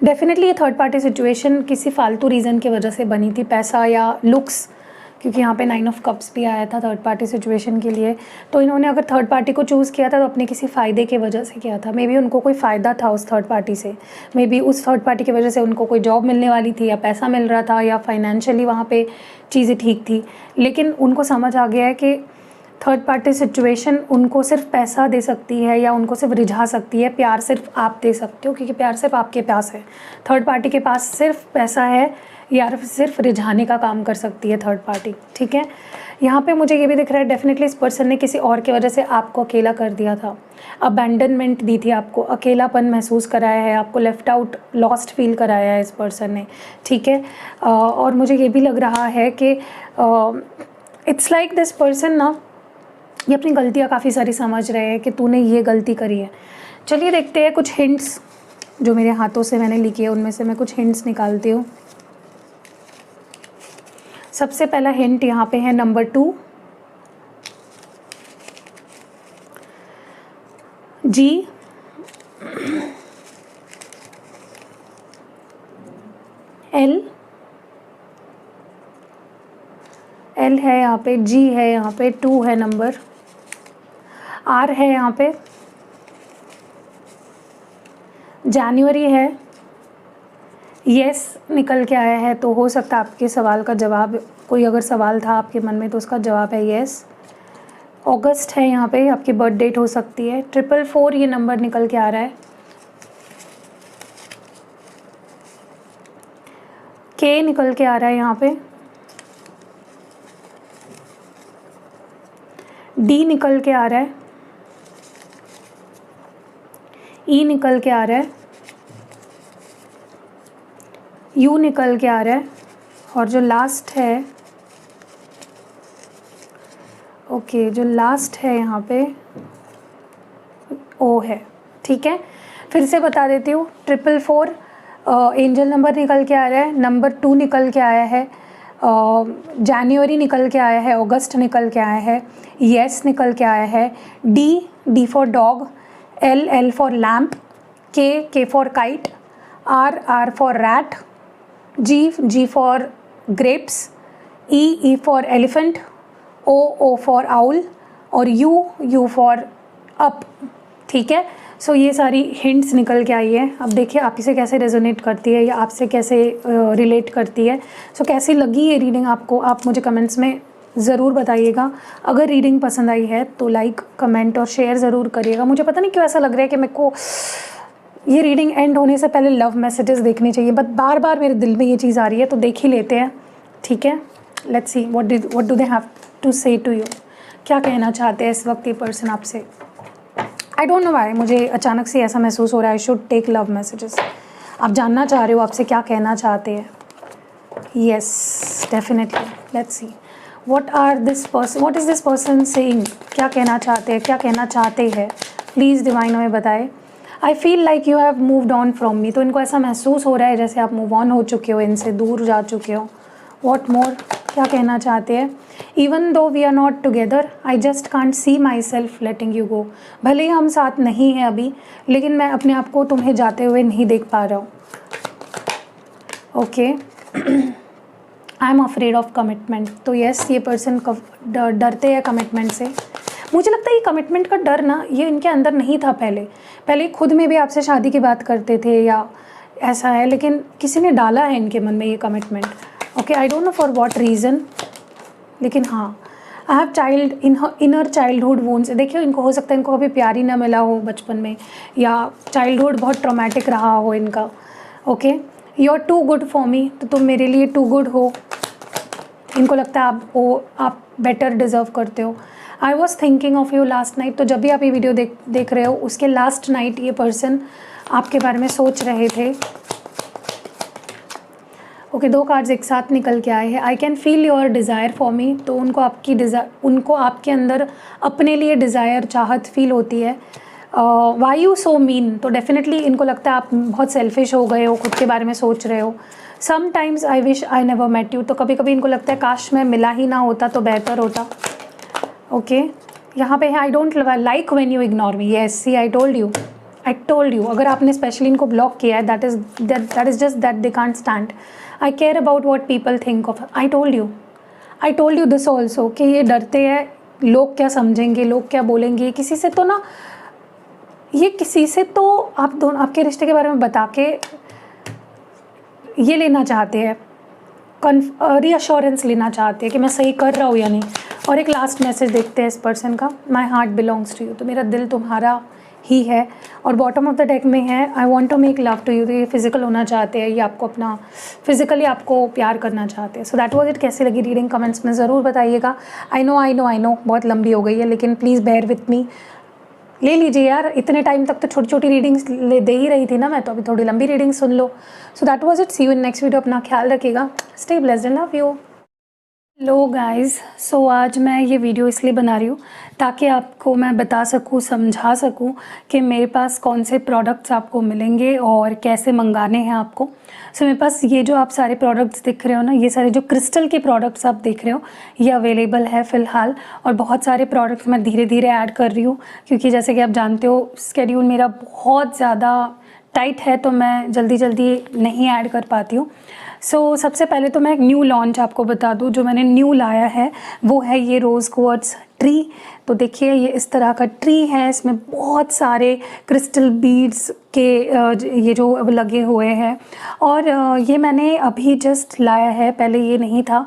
डेफिनेटली ये थर्ड पार्टी सिचुएशन किसी फालतू रीज़न की वजह से बनी थी, पैसा या लुक्स, क्योंकि यहाँ पे 9 ऑफ कप्स भी आया था थर्ड पार्टी सिचुएशन के लिए। तो इन्होंने अगर थर्ड पार्टी को चूज़ किया था तो अपने किसी फ़ायदे की वजह से किया था। मे बी उनको कोई फ़ायदा था उस थर्ड पार्टी से, मे बी उस थर्ड पार्टी की वजह से उनको कोई जॉब मिलने वाली थी या पैसा मिल रहा था या फाइनेंशियली वहाँ पे चीज़ें ठीक थी। लेकिन उनको समझ आ गया है कि थर्ड पार्टी सिचुएशन उनको सिर्फ पैसा दे सकती है या उनको सिर्फ रिझा सकती है, प्यार सिर्फ आप दे सकते हो, क्योंकि प्यार सिर्फ आपके पास है। थर्ड पार्टी के पास सिर्फ पैसा है या सिर्फ रिझाने का काम कर सकती है थर्ड पार्टी। ठीक है, यहाँ पे मुझे ये भी दिख रहा है डेफिनेटली इस पर्सन ने किसी और की वजह से आपको अकेला कर दिया था, अबैंडनमेंट दी थी आपको, अकेलापन महसूस कराया है, आपको लेफ्ट आउट लॉस्ट फील कराया है इस पर्सन ने। ठीक है, और मुझे ये भी लग रहा है कि इट्स लाइक दिस पर्सन ना ये अपनी गलतियाँ काफ़ी सारी समझ रहे हैं कि तूने ये गलती करी है। चलिए देखते हैं कुछ हिंट्स जो मेरे हाथों से मैंने लिखी है, उनमें से मैं कुछ हिंट्स निकालती हूँ। सबसे पहला हिंट यहाँ पे है नंबर 2, जी, एल है यहाँ पे, जी है यहाँ पे, 2 है नंबर, आर है यहाँ पे, जनवरी है, यस निकल के आया है। तो हो सकता है आपके सवाल का जवाब, कोई अगर सवाल था आपके मन में तो उसका जवाब है यस। अगस्त है यहाँ पे, आपकी बर्थ डेट हो सकती है। 444 ये नंबर निकल के आ रहा है। के निकल के आ रहा है यहाँ पे, डी निकल के आ रहा है, ई निकल के आ रहा है, यू निकल के आ रहा है, और जो लास्ट है, ओके जो लास्ट है यहाँ पे ओ है। ठीक है, फिर से बता देती हूँ, 444 एंजल नंबर निकल के आ रहा है, नंबर 2 निकल के आया है, जनवरी निकल के आया है, अगस्त निकल के आया है, यस निकल के आया है, D for dog, L for lamp, K for kite, R for rat, G for grapes, E for elephant, O for owl, और यू फॉर अप। ठीक है, सो ये सारी हिंट्स निकल के आई है। अब देखिए आप इसे कैसे रेजोनेट करती है या आपसे कैसे रिलेट करती है। सो कैसी लगी ये रीडिंग आपको, आप मुझे कमेंट्स में ज़रूर बताइएगा। अगर रीडिंग पसंद आई है तो लाइक, कमेंट और शेयर ज़रूर करिएगा। मुझे पता नहीं क्यों ऐसा लग रहा है कि मेरे को ये रीडिंग एंड होने से पहले लव मैसेजेस देखने चाहिए, बट बार बार मेरे दिल में ये चीज़ आ रही है, तो देख ही लेते हैं। ठीक है, let's see what do they have to say to you. क्या कहना चाहते हैं इस वक्त ये पर्सन आपसे। आई डोंट नो व्हाई मुझे अचानक से ऐसा महसूस हो रहा है I should take love messages. आप जानना चाह रहे हो आपसे क्या कहना चाहते हैं। Yes definitely, let's see what is this person saying. क्या कहना चाहते हैं, क्या कहना चाहते हैं, प्लीज़ डिवाइन हमें बताए। I feel like you have moved on from me. तो इनको ऐसा महसूस हो रहा है जैसे आप मूव ऑन हो चुके हो, इनसे दूर जा चुके हो। वॉट मोर, क्या कहना चाहते हैं। Even though we are not together I just can't see myself letting you go. भले ही हम साथ नहीं हैं अभी, लेकिन मैं अपने आप को तुम्हें जाते हुए नहीं देख पा रहा हूँ। Okay, I am afraid of commitment. तो येस, ये पर्सन डरते हैं कमिटमेंट से। मुझे लगता है ये कमिटमेंट का डर ना ये इनके अंदर नहीं था पहले खुद में भी आपसे शादी की बात करते थे या ऐसा है, लेकिन किसी ने डाला है इनके मन में ये commitment. Okay, I don't know for what reason, लेकिन हाँ, I have child inner childhood wounds. देखिए, इनको हो सकता है इनको कभी प्यार ही ना मिला हो बचपन में, या चाइल्डहुड बहुत ट्रॉमेटिक रहा हो इनका। Okay, you are too good for me. तो तुम मेरे लिए टू गुड हो। इनको लगता है आप बेटर डिज़र्व करते हो। I was thinking of you last night. तो जब भी आप ये वीडियो देख रहे हो उसके लास्ट नाइट ये पर्सन आपके बारे में सोच रहे थे। ओके, दो कार्ड्स एक साथ निकल के आए हैं। I can feel your desire for me. तो उनको आपके अंदर अपने लिए डिज़ायर, चाहत फील होती है। Why you so mean. तो डेफिनेटली इनको लगता है आप बहुत सेल्फिश हो गए हो, खुद के बारे में सोच रहे हो। Sometimes I wish I never met you. तो कभी कभी इनको लगता है काश मैं मिला ही ना होता तो बेहतर होता। ओके, यहाँ पे है I don't like when you ignore me. Yes, see I told you. अगर आपने स्पेशली इनको ब्लॉक किया है, that is just that they can't stand. I care about what people think of. I told you this also कि ये डरते हैं लोग क्या समझेंगे, लोग क्या बोलेंगे। किसी से तो आपके रिश्ते के बारे में बता के ये लेना चाहते हैं, रीअश्योरेंस लेना चाहते हैं कि मैं सही कर रहा हूँ या नहीं। और एक लास्ट मैसेज देखते हैं इस पर्सन का, my heart belongs to you. तो मेरा दिल तुम्हारा ही है। और बॉटम ऑफ द डेक में है I want to make love to you. तो ये फिजिकल होना चाहते हैं, ये आपको अपना फिजिकली आपको प्यार करना चाहते हैं। So that was it. कैसी लगी रीडिंग कमेंट्स में ज़रूर बताइएगा। आई नो बहुत लंबी हो गई है, लेकिन प्लीज़ बेयर विथ मी। ले लीजिए यार, इतने टाइम तक तो छोटी छोटी रीडिंग्स दे ही रही थी ना मैं, तो अभी थोड़ी लंबी रीडिंग सुन लो। So that was it. See you in next video. अपना ख्याल रखिएगा। Stay blessed and love you. Hello guys, so आज मैं ये वीडियो इसलिए बना रही हूँ ताकि आपको मैं बता सकूँ, समझा सकूँ कि मेरे पास कौन से प्रोडक्ट्स आपको मिलेंगे और कैसे मंगाने हैं आपको। सो मेरे पास ये जो आप सारे प्रोडक्ट्स दिख रहे हो ना, ये सारे जो क्रिस्टल के प्रोडक्ट्स आप देख रहे हो, ये अवेलेबल है फ़िलहाल। और बहुत सारे प्रोडक्ट्स मैं धीरे धीरे ऐड कर रही हूँ, क्योंकि जैसे कि आप जानते हो स्केड्यूल मेरा बहुत ज़्यादा टाइट है, तो मैं जल्दी नहीं ऐड कर पाती हूँ। सो सबसे पहले तो मैं एक न्यू लॉन्च आपको बता दूँ। जो मैंने न्यू लाया है वो है ये रोज़ क्वार्ट्ज ट्री। तो देखिए, ये इस तरह का ट्री है, इसमें बहुत सारे क्रिस्टल बीड्स के ये जो लगे हुए हैं। और ये मैंने अभी जस्ट लाया है, पहले ये नहीं था।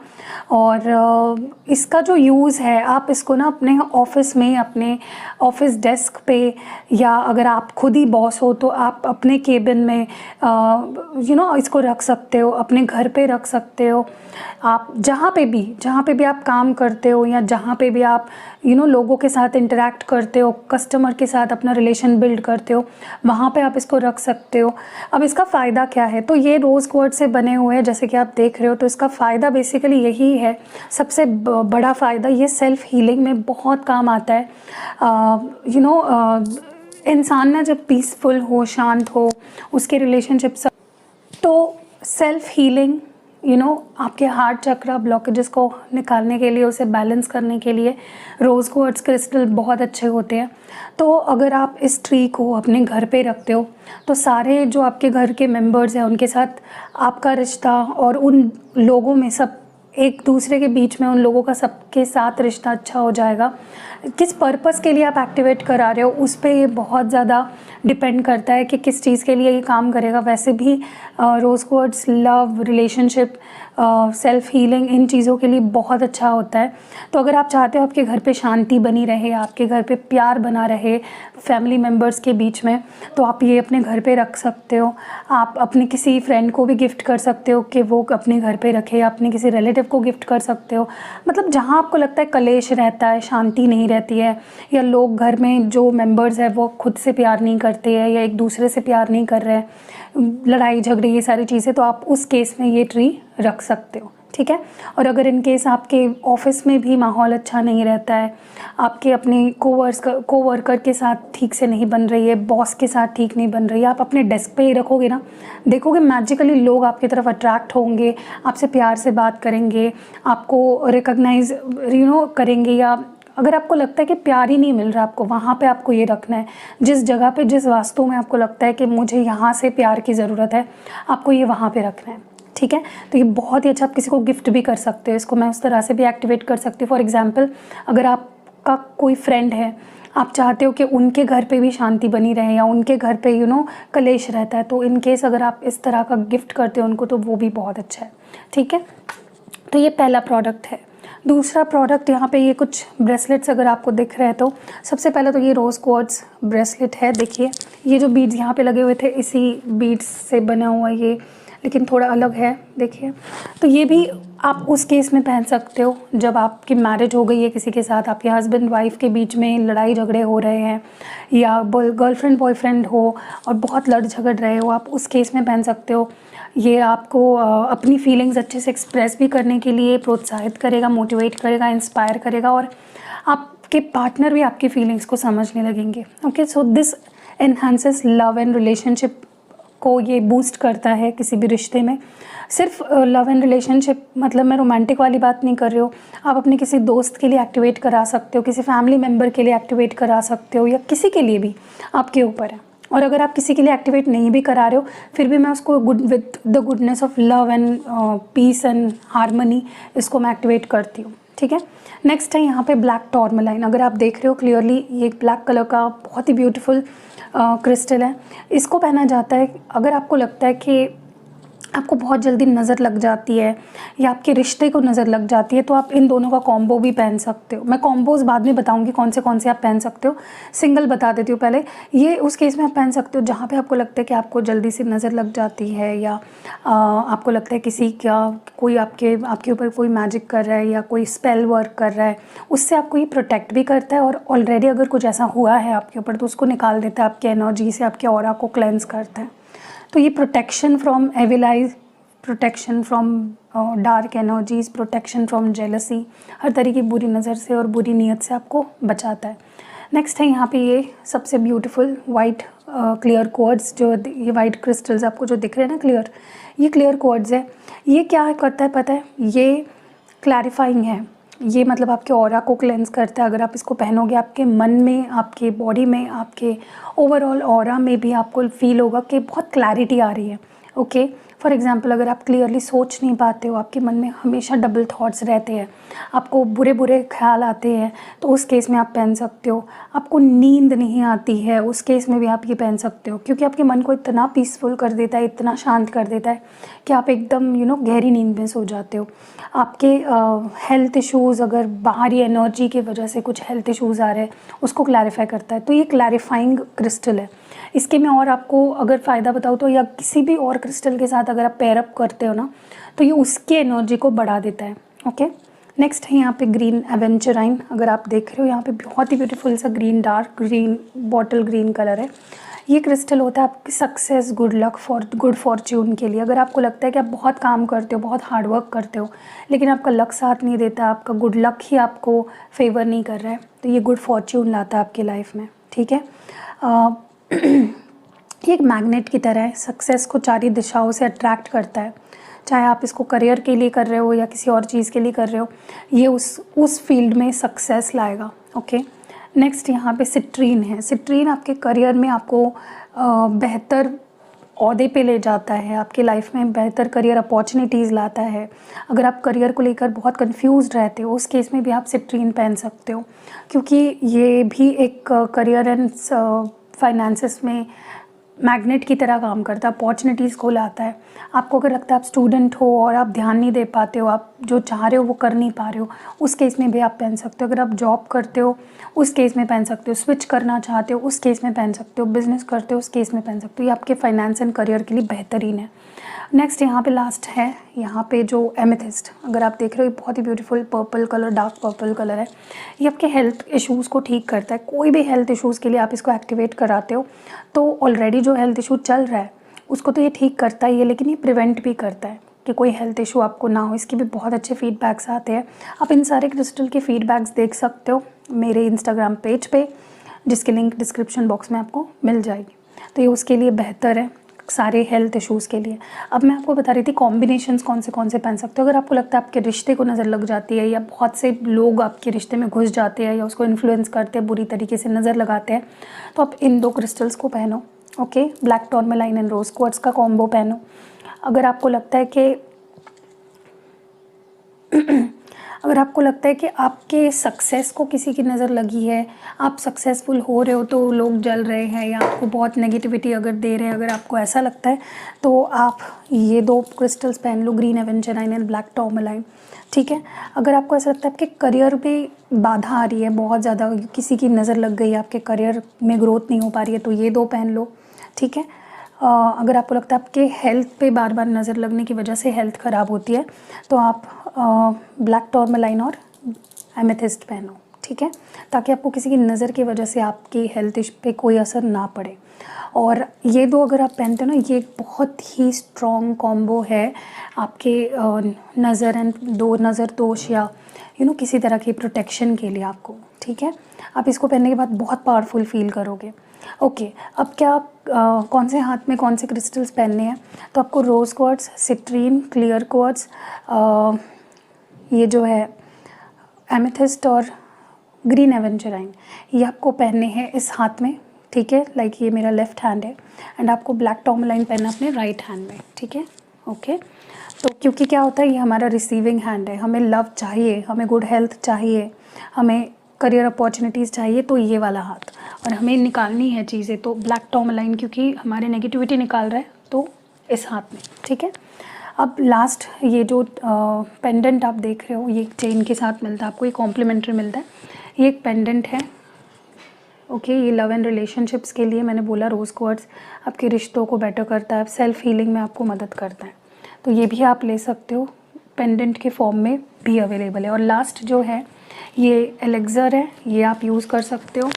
और इसका जो यूज़ है, आप इसको ना अपने ऑफिस में, अपने ऑफिस डेस्क पे, या अगर आप खुद ही बॉस हो तो आप अपने केबिन में इसको रख सकते हो, अपने घर पे रख सकते हो। आप जहाँ पे भी आप काम करते हो, या जहाँ पे भी आप लोगों के साथ इंटरेक्ट करते हो, कस्टमर के साथ अपना रिलेशन बिल्ड करते हो, वहाँ पे आप इसको रख सकते हो। अब इसका फ़ायदा क्या है, तो ये रोज़ क्वार्ट्ज से बने हुए हैं जैसे कि आप देख रहे हो। तो इसका फ़ायदा बेसिकली यही है, सबसे बड़ा फ़ायदा, ये सेल्फ़ हीलिंग में बहुत काम आता है। इंसान ना जब पीसफुल हो, शांत हो, उसके रिलेशनशिप सब, तो सेल्फ़ हीलिंग आपके हार्ट चक्रा ब्लॉकेजेस को निकालने के लिए, उसे बैलेंस करने के लिए रोज़ क्वार्ट्ज क्रिस्टल बहुत अच्छे होते हैं। तो अगर आप इस ट्री को अपने घर पे रखते हो तो सारे जो आपके घर के मेंबर्स हैं उनके साथ आपका रिश्ता, और उन लोगों में सब एक दूसरे के बीच में, उन लोगों का सबके साथ रिश्ता अच्छा हो जाएगा। किस पर्पस के लिए आप एक्टिवेट करा रहे हो उस पे ये बहुत ज़्यादा डिपेंड करता है कि किस चीज़ के लिए ये काम करेगा। वैसे भी rose quartz love, relationship, self healing, इन चीज़ों के लिए बहुत अच्छा होता है। तो अगर आप चाहते हो आपके घर पे शांति बनी रहे, आपके घर पे प्यार बना रहे फैमिली मेम्बर्स के बीच में, तो आप ये अपने घर पे रख सकते हो। आप अपने किसी फ्रेंड को भी गिफ्ट कर सकते हो कि वो अपने घर पे रखे, या अपने किसी रिलेटिव को गिफ्ट कर सकते हो। मतलब जहाँ आपको लगता है कलेश रहता है, शांति नहीं रहती है, या लोग घर में जो मेंबर्स हैं वो खुद से प्यार नहीं करते हैं, या एक दूसरे से प्यार नहीं कर रहे हैं, लड़ाई झगड़े ये सारी चीज़ें, तो आप उस केस में ये ट्री रख सकते हो, ठीक है। और अगर इन केस आपके ऑफिस में भी माहौल अच्छा नहीं रहता है, आपके अपने कोवर्कर के साथ ठीक से नहीं बन रही है, बॉस के साथ ठीक नहीं बन रही है, आप अपने डेस्क पे ही रखोगे ना, देखोगे मैजिकली लोग आपकी तरफ अट्रैक्ट होंगे, आपसे प्यार से बात करेंगे, आपको रिकॉग्नाइज करेंगे। या अगर आपको लगता है कि प्यार ही नहीं मिल रहा आपको, वहाँ पे आपको ये रखना है, जिस जगह पे जिस वास्तु में आपको लगता है कि मुझे यहाँ से प्यार की ज़रूरत है, आपको ये वहाँ पे रखना है, ठीक है। तो ये बहुत ही अच्छा, आप किसी को गिफ्ट भी कर सकते हो, इसको मैं उस तरह से भी एक्टिवेट कर सकती हूँ। फॉर एग्जांपल, अगर आपका कोई फ्रेंड है, आप चाहते हो कि उनके घर पे भी शांति बनी रहे, या उनके घर पे कलेश रहता है, तो इन केस अगर आप इस तरह का गिफ्ट करते हो उनको, तो वो भी बहुत अच्छा है, ठीक है। तो ये पहला प्रोडक्ट है। दूसरा प्रोडक्ट, यहाँ पे ये कुछ ब्रेसलेट्स अगर आपको दिख रहे हैं, तो सबसे पहले तो ये रोज़ क्वार्ट्ज ब्रेसलेट है। देखिए ये जो बीड्स यहाँ पे लगे हुए थे, इसी बीड्स से बना हुआ ये, लेकिन थोड़ा अलग है, देखिए। तो ये भी आप उस केस में पहन सकते हो जब आपकी मैरिज हो गई है किसी के साथ, आपके हस्बैंड वाइफ के बीच में लड़ाई झगड़े हो रहे हैं, या गर्लफ्रेंड बॉयफ्रेंड हो और बहुत लड़ झगड़ रहे हो, आप उस केस में पहन सकते हो। ये आपको अपनी फीलिंग्स अच्छे से एक्सप्रेस भी करने के लिए प्रोत्साहित करेगा, मोटिवेट करेगा, इंस्पायर करेगा, और आपके पार्टनर भी आपकी फीलिंग्स को समझने लगेंगे। Okay, so this enhances love and relationship को ये बूस्ट करता है किसी भी रिश्ते में। सिर्फ लव एंड रिलेशनशिप मतलब मैं रोमांटिक वाली बात नहीं कर रही हूँ, आप अपने किसी दोस्त के लिए एक्टिवेट करा सकते हो, किसी फैमिली मेम्बर के लिए एक्टिवेट करा सकते हो, या किसी के लिए भी, आपके ऊपर है। और अगर आप किसी के लिए एक्टिवेट नहीं भी करा रहे हो, फिर भी मैं उसको with the goodness of love and peace and harmony, इसको मैं एक्टिवेट करती हूँ, ठीक है। नेक्स्ट है यहाँ पे ब्लैक टॉर्मलाइन। अगर आप देख रहे हो क्लियरली, ये ब्लैक कलर का बहुत ही ब्यूटीफुल क्रिस्टल है। इसको पहना जाता है अगर आपको लगता है कि आपको बहुत जल्दी नज़र लग जाती है, या आपके रिश्ते को नज़र लग जाती है, तो आप इन दोनों का कॉम्बो भी पहन सकते हो। मैं कॉम्बोज़ बाद में बताऊंगी कौन से आप पहन सकते हो, सिंगल बता देती हूँ पहले। ये उस केस में आप पहन सकते हो जहाँ पे आपको लगता है कि आपको जल्दी से नज़र लग जाती है, या आपको लगता है किसी का कोई आपके ऊपर कोई मैजिक कर रहा है, या कोई स्पेल वर्क कर रहा है, उससे आपको ये प्रोटेक्ट भी करता है, और ऑलरेडी अगर कुछ ऐसा हुआ है आपके ऊपर तो उसको निकाल देता है, आपके एनर्जी से आपके ऑरा को क्लेंस करता है। तो ये protection from evil eyes, protection from dark energies, protection from jealousy, हर तरह की बुरी नज़र से और बुरी नीयत से आपको बचाता है। नेक्स्ट है यहाँ पे ये सबसे ब्यूटीफुल वाइट क्लियर क्वार्ट्ज, जो ये वाइट क्रिस्टल्स आपको जो दिख रहे हैं ना क्लियर, ये क्लियर क्वार्ट्ज है। ये क्या करता है पता है, ये क्लैरिफाइंग है, ये मतलब आपके ऑरा को क्लेंस करता है। अगर आप इसको पहनोगे, आपके मन में, आपके बॉडी में, आपके ओवरऑल ऑरा में भी आपको फील होगा कि बहुत क्लैरिटी आ रही है। ओके, फॉर एग्ज़ाम्पल, अगर आप क्लियरली सोच नहीं पाते हो, आपके मन में हमेशा डबल थॉट्स रहते हैं, आपको बुरे बुरे ख्याल आते हैं, तो उस केस में आप पहन सकते हो। आपको नींद नहीं आती है, उस केस में भी आप ये पहन सकते हो, क्योंकि आपके मन को इतना पीसफुल कर देता है, इतना शांत कर देता है कि आप एकदम गहरी नींद में सो जाते हो। आपके हेल्थ इश्यूज़, अगर बाहरी एनर्जी की वजह से कुछ हेल्थ इश्यूज़ आ रहे हैं, उसको क्लैरिफाई करता है। तो ये क्लैरिफाइंग क्रिस्टल है। इसके मैं और आपको अगर फ़ायदा बताऊँ तो, या किसी भी और क्रिस्टल के साथ अगर आप पेयर अप करते हो ना, तो ये उसकी एनर्जी को बढ़ा देता है। ओके, नेक्स्ट है यहाँ पे ग्रीन एवेंचराइन। अगर आप देख रहे हो यहाँ पे बहुत ही ब्यूटीफुल सा green, dark green, bottle green colour है। ये क्रिस्टल होता है आपकी success, good luck, good Fortune के लिए। अगर आपको लगता है कि आप बहुत काम करते हो, बहुत हार्ड वर्क करते हो, लेकिन आपका लक साथ नहीं देता, आपका गुड लक ही आपको फेवर नहीं कर रहा है, तो ये गुड फॉर्च्यून लाता है आपकी लाइफ में, ठीक है। ये एक मैग्नेट की तरह है, सक्सेस को चारों दिशाओं से अट्रैक्ट करता है। चाहे आप इसको करियर के लिए कर रहे हो या किसी और चीज़ के लिए कर रहे हो, ये उस फील्ड में सक्सेस लाएगा। ओके, नेक्स्ट यहाँ पे सिट्रीन है। सिट्रीन आपके करियर में आपको बेहतर ओहदे पे ले जाता है, आपकी लाइफ में बेहतर करियर अपॉर्चुनिटीज़ लाता है। अगर आप करियर को लेकर बहुत कंफ्यूज्ड रहते हो, उस केस में भी आप सिट्रीन पहन सकते हो, क्योंकि ये भी एक करियर एंड फाइनेंसेस में मैग्नेट की तरह काम करता है, अपॉर्चुनिटीज़ को लाता है। आपको अगर लगता है आप स्टूडेंट हो और आप ध्यान नहीं दे पाते हो, आप जो चाह रहे हो वो कर नहीं पा रहे हो, उस केस में भी आप पहन सकते हो। अगर आप जॉब करते हो उस केस में पहन सकते हो, स्विच करना चाहते हो उस केस में पहन सकते हो, बिजनेस करते हो उस केस में पहन सकते हो। ये आपके फाइनेंस एंड करियर के लिए बेहतरीन है। नेक्स्ट यहाँ पे लास्ट है, यहाँ पे जो एमेथिस्ट, अगर आप देख रहे हो ये बहुत ही beautiful purple colour, dark purple colour है। ये आपके हेल्थ इश्यूज़ को ठीक करता है। कोई भी हेल्थ इश्यूज़ के लिए आप इसको एक्टिवेट कराते हो तो ऑलरेडी जो हेल्थ इशू चल रहा है उसको तो ये ठीक करता ही है, लेकिन ये प्रिवेंट भी करता है कि कोई हेल्थ इशू आपको ना हो। इसके भी बहुत अच्छे फीडबैक्स आते हैं। आप इन सारे क्रिस्टल के फीडबैक्स देख सकते हो मेरे इंस्टाग्राम पेज पे, जिसकी लिंक डिस्क्रिप्शन बॉक्स में आपको मिल जाएगी। तो ये उसके लिए बेहतर है, सारे हेल्थ इश्यूज़ के लिए। अब मैं आपको बता रही थी कॉम्बिनेशंस कौन से पहन सकते हो। अगर आपको लगता है आपके रिश्ते को नज़र लग जाती है, या बहुत से लोग आपके रिश्ते में घुस जाते हैं या उसको इन्फ्लुएंस करते हैं, बुरी तरीके से नज़र लगाते हैं, तो आप इन 2 क्रिस्टल्स को पहनो। Okay, black tourmaline and rose quartz का कॉम्बो पहनो। अगर आपको लगता है कि अगर आपको लगता है कि आपके सक्सेस को किसी की नज़र लगी है, आप सक्सेसफुल हो रहे हो तो लोग जल रहे हैं, या आपको बहुत नेगेटिविटी अगर दे रहे हैं, अगर आपको ऐसा लगता है तो आप ये 2 क्रिस्टल्स पहन लो, ग्रीन एवेंचराइन एंड ब्लैक टूरमैलाइन। ठीक है। अगर आपको ऐसा लगता है आपके करियर में बाधा आ रही है बहुत ज़्यादा, किसी की नज़र लग गई है, आपके करियर में ग्रोथ नहीं हो पा रही है, तो ये 2 पहन लो। ठीक है। अगर आपको लगता है आपके हेल्थ पे बार बार नज़र लगने की वजह से हेल्थ ख़राब होती है, तो आप ब्लैक टूरमैलाइन और एमेथिस्ट पहनो। ठीक है, ताकि आपको किसी की नज़र की वजह से आपकी हेल्थ पे कोई असर ना पड़े। और ये 2 अगर आप पहनते हो ना, ये एक बहुत ही स्ट्रॉन्ग कॉम्बो है आपके नज़र एंड नज़र दोष या किसी तरह की प्रोटेक्शन के लिए आपको। ठीक है, आप इसको पहनने के बाद बहुत पावरफुल फील करोगे। ओके, अब क्या आप कौन से हाथ में कौन से क्रिस्टल्स पहनने हैं, तो आपको रोज़ क्वार्ट्ज, सिट्रीन, क्लियर क्वार्ट्ज, ये जो है एमेथिस्ट और ग्रीन एवेंचराइन, ये आपको पहनने हैं इस हाथ में। ठीक है, लाइक ये मेरा लेफ़्ट हैंड है, एंड आपको ब्लैक टूरमैलाइन पहनना अपने राइट हैंड में। ठीक है, ओके। तो क्योंकि क्या होता है, ये हमारा रिसीविंग हैंड है, हमें लव चाहिए, हमें गुड हेल्थ चाहिए, हमें करियर अपॉर्चुनिटीज़ चाहिए, तो ये वाला हाथ, और हमें निकालनी है चीज़ें, तो ब्लैक टूरमैलाइन क्योंकि हमारे नेगेटिविटी निकाल रहा है, तो इस हाथ में। ठीक है। अब लास्ट ये जो पेंडेंट आप देख रहे हो, ये चेन के साथ मिलता है आपको, ये कॉम्प्लीमेंट्री मिलता है। ये एक पेंडेंट है। ओके, ये लव एंड रिलेशनशिप्स के लिए मैंने बोला, रोज़ क्वार्ट्ज आपके रिश्तों को बेटर करता है, सेल्फ हीलिंग में आपको मदद करता है, तो ये भी आप ले सकते हो, पेंडेंट के फॉर्म में भी अवेलेबल है। और लास्ट जो है ये एलेक्सर है, ये आप यूज़ कर सकते हो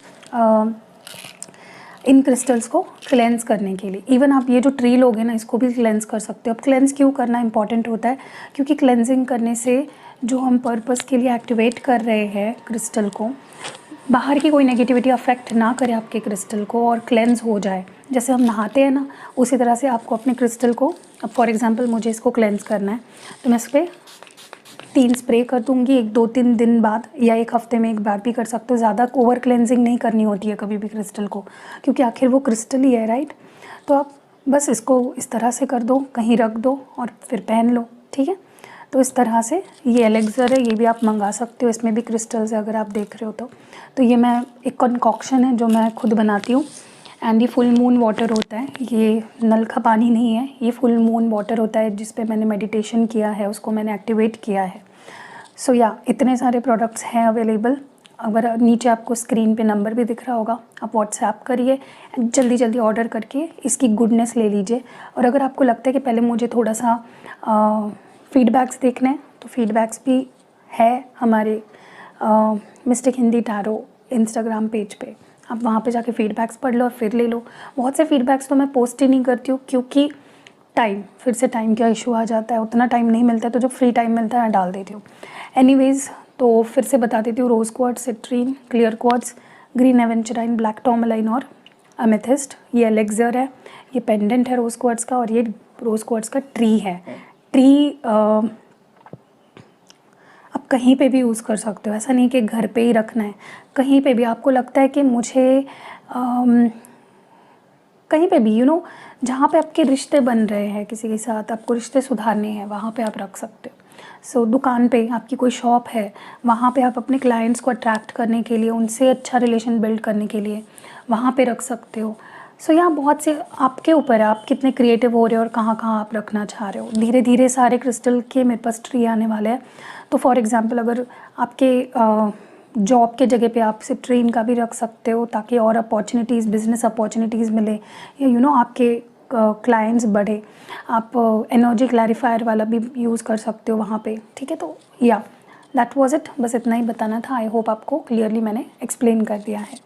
इन क्रिस्टल्स को क्लेंस करने के लिए। इवन आप ये जो ट्री लोगे ना, इसको भी क्लेंस कर सकते हो। अब क्लेंस क्यों करना इंपॉर्टेंट होता है, क्योंकि क्लेंजिंग करने से जो हम पर्पस के लिए एक्टिवेट कर रहे हैं क्रिस्टल को, बाहर की कोई नेगेटिविटी अफेक्ट ना करे आपके क्रिस्टल को और क्लेंस हो जाए। जैसे हम नहाते हैं ना, उसी तरह से आपको अपने क्रिस्टल को, अब फॉर एग्जांपल मुझे इसको क्लेंस करना है, तो मैं इस पर 3 स्प्रे कर दूँगी 1-2-3 दिन बाद, या 1 हफ्ते में एक बार भी कर सकते हो। ज़्यादा ओवर क्लेंजिंग नहीं करनी होती है कभी भी क्रिस्टल को, क्योंकि आखिर वो क्रिस्टल ही है, राइट। तो आप बस इसको इस तरह से कर दो, कहीं रख दो और फिर पहन लो। ठीक है, तो इस तरह से ये एलेक्सर है, ये भी आप मंगा सकते हो, इसमें भी क्रिस्टल्स है अगर आप देख रहे हो तो ये मैं एक कंकॉक्शन है जो मैं खुद बनाती हूँ, एंड ये फुल मून वाटर होता है, ये नल का पानी नहीं है, ये फुल मून वाटर होता है जिस पे मैंने मेडिटेशन किया है, उसको मैंने एक्टिवेट किया है। सो या इतने सारे प्रोडक्ट्स हैं अवेलेबल। अगर नीचे आपको स्क्रीन पे नंबर भी दिख रहा होगा, आप व्हाट्सएप करिए, जल्दी जल्दी ऑर्डर करके इसकी गुडनेस ले लीजिए। और अगर आपको लगता है कि पहले मुझे थोड़ा सा फीडबैक्स देखने हैं, तो फीडबैक्स भी है हमारे mistake Hindi tarot Instagram page पे, आप वहाँ पे जाके फीडबैक्स पढ़ लो और फिर ले लो। बहुत से फीडबैक्स तो मैं पोस्ट ही नहीं करती हूँ, क्योंकि फिर से टाइम का इशू आ जाता है, उतना टाइम नहीं मिलता है, तो जब फ्री टाइम मिलता है मैं डाल देती हूँ। एनीवेज़, तो फिर से बता देती हूँ, rose quartz, citrine, clear quartz, green aventurine, black tourmaline और एमेथिस्ट, ये एलेक्सर है, ये पेंडेंट है रोज़ क्वार्ट्ज का, और ये रोज़ क्वार्ट्ज का ट्री है। ट्री आप कहीं पे भी यूज़ कर सकते हो, ऐसा नहीं कि घर पे ही रखना है, कहीं पे भी आपको लगता है कि मुझे कहीं पे भी जहाँ पे आपके रिश्ते बन रहे हैं किसी के साथ, आपको रिश्ते सुधारने हैं, वहाँ पे आप रख सकते हो। सो दुकान पे आपकी कोई शॉप है, वहाँ पे आप अपने क्लाइंट्स को अट्रैक्ट करने के लिए, उनसे अच्छा रिलेशन बिल्ड करने के लिए वहाँ पे रख सकते हो। सो यहाँ बहुत से आपके ऊपर है, आप कितने क्रिएटिव हो रहे हो और कहाँ कहाँ आप रखना चाह रहे हो। धीरे धीरे सारे क्रिस्टल के मेरे पास ट्री आने वाले हैं। तो फॉर एग्जांपल अगर आपके जॉब के जगह पे आप सिर्फ ट्रेन का भी रख सकते हो ताकि और अपॉर्चुनिटीज़, बिजनेस अपॉर्चुनिटीज़ मिले, या आपके क्लाइंट्स बढ़े। आप एनर्जी क्लैरिफायर वाला भी यूज़ कर सकते हो वहाँ पे, ठीक है। तो या दैट वाज इट, बस इतना ही बताना था। आई होप आपको क्लियरली मैंने एक्सप्लेन कर दिया है।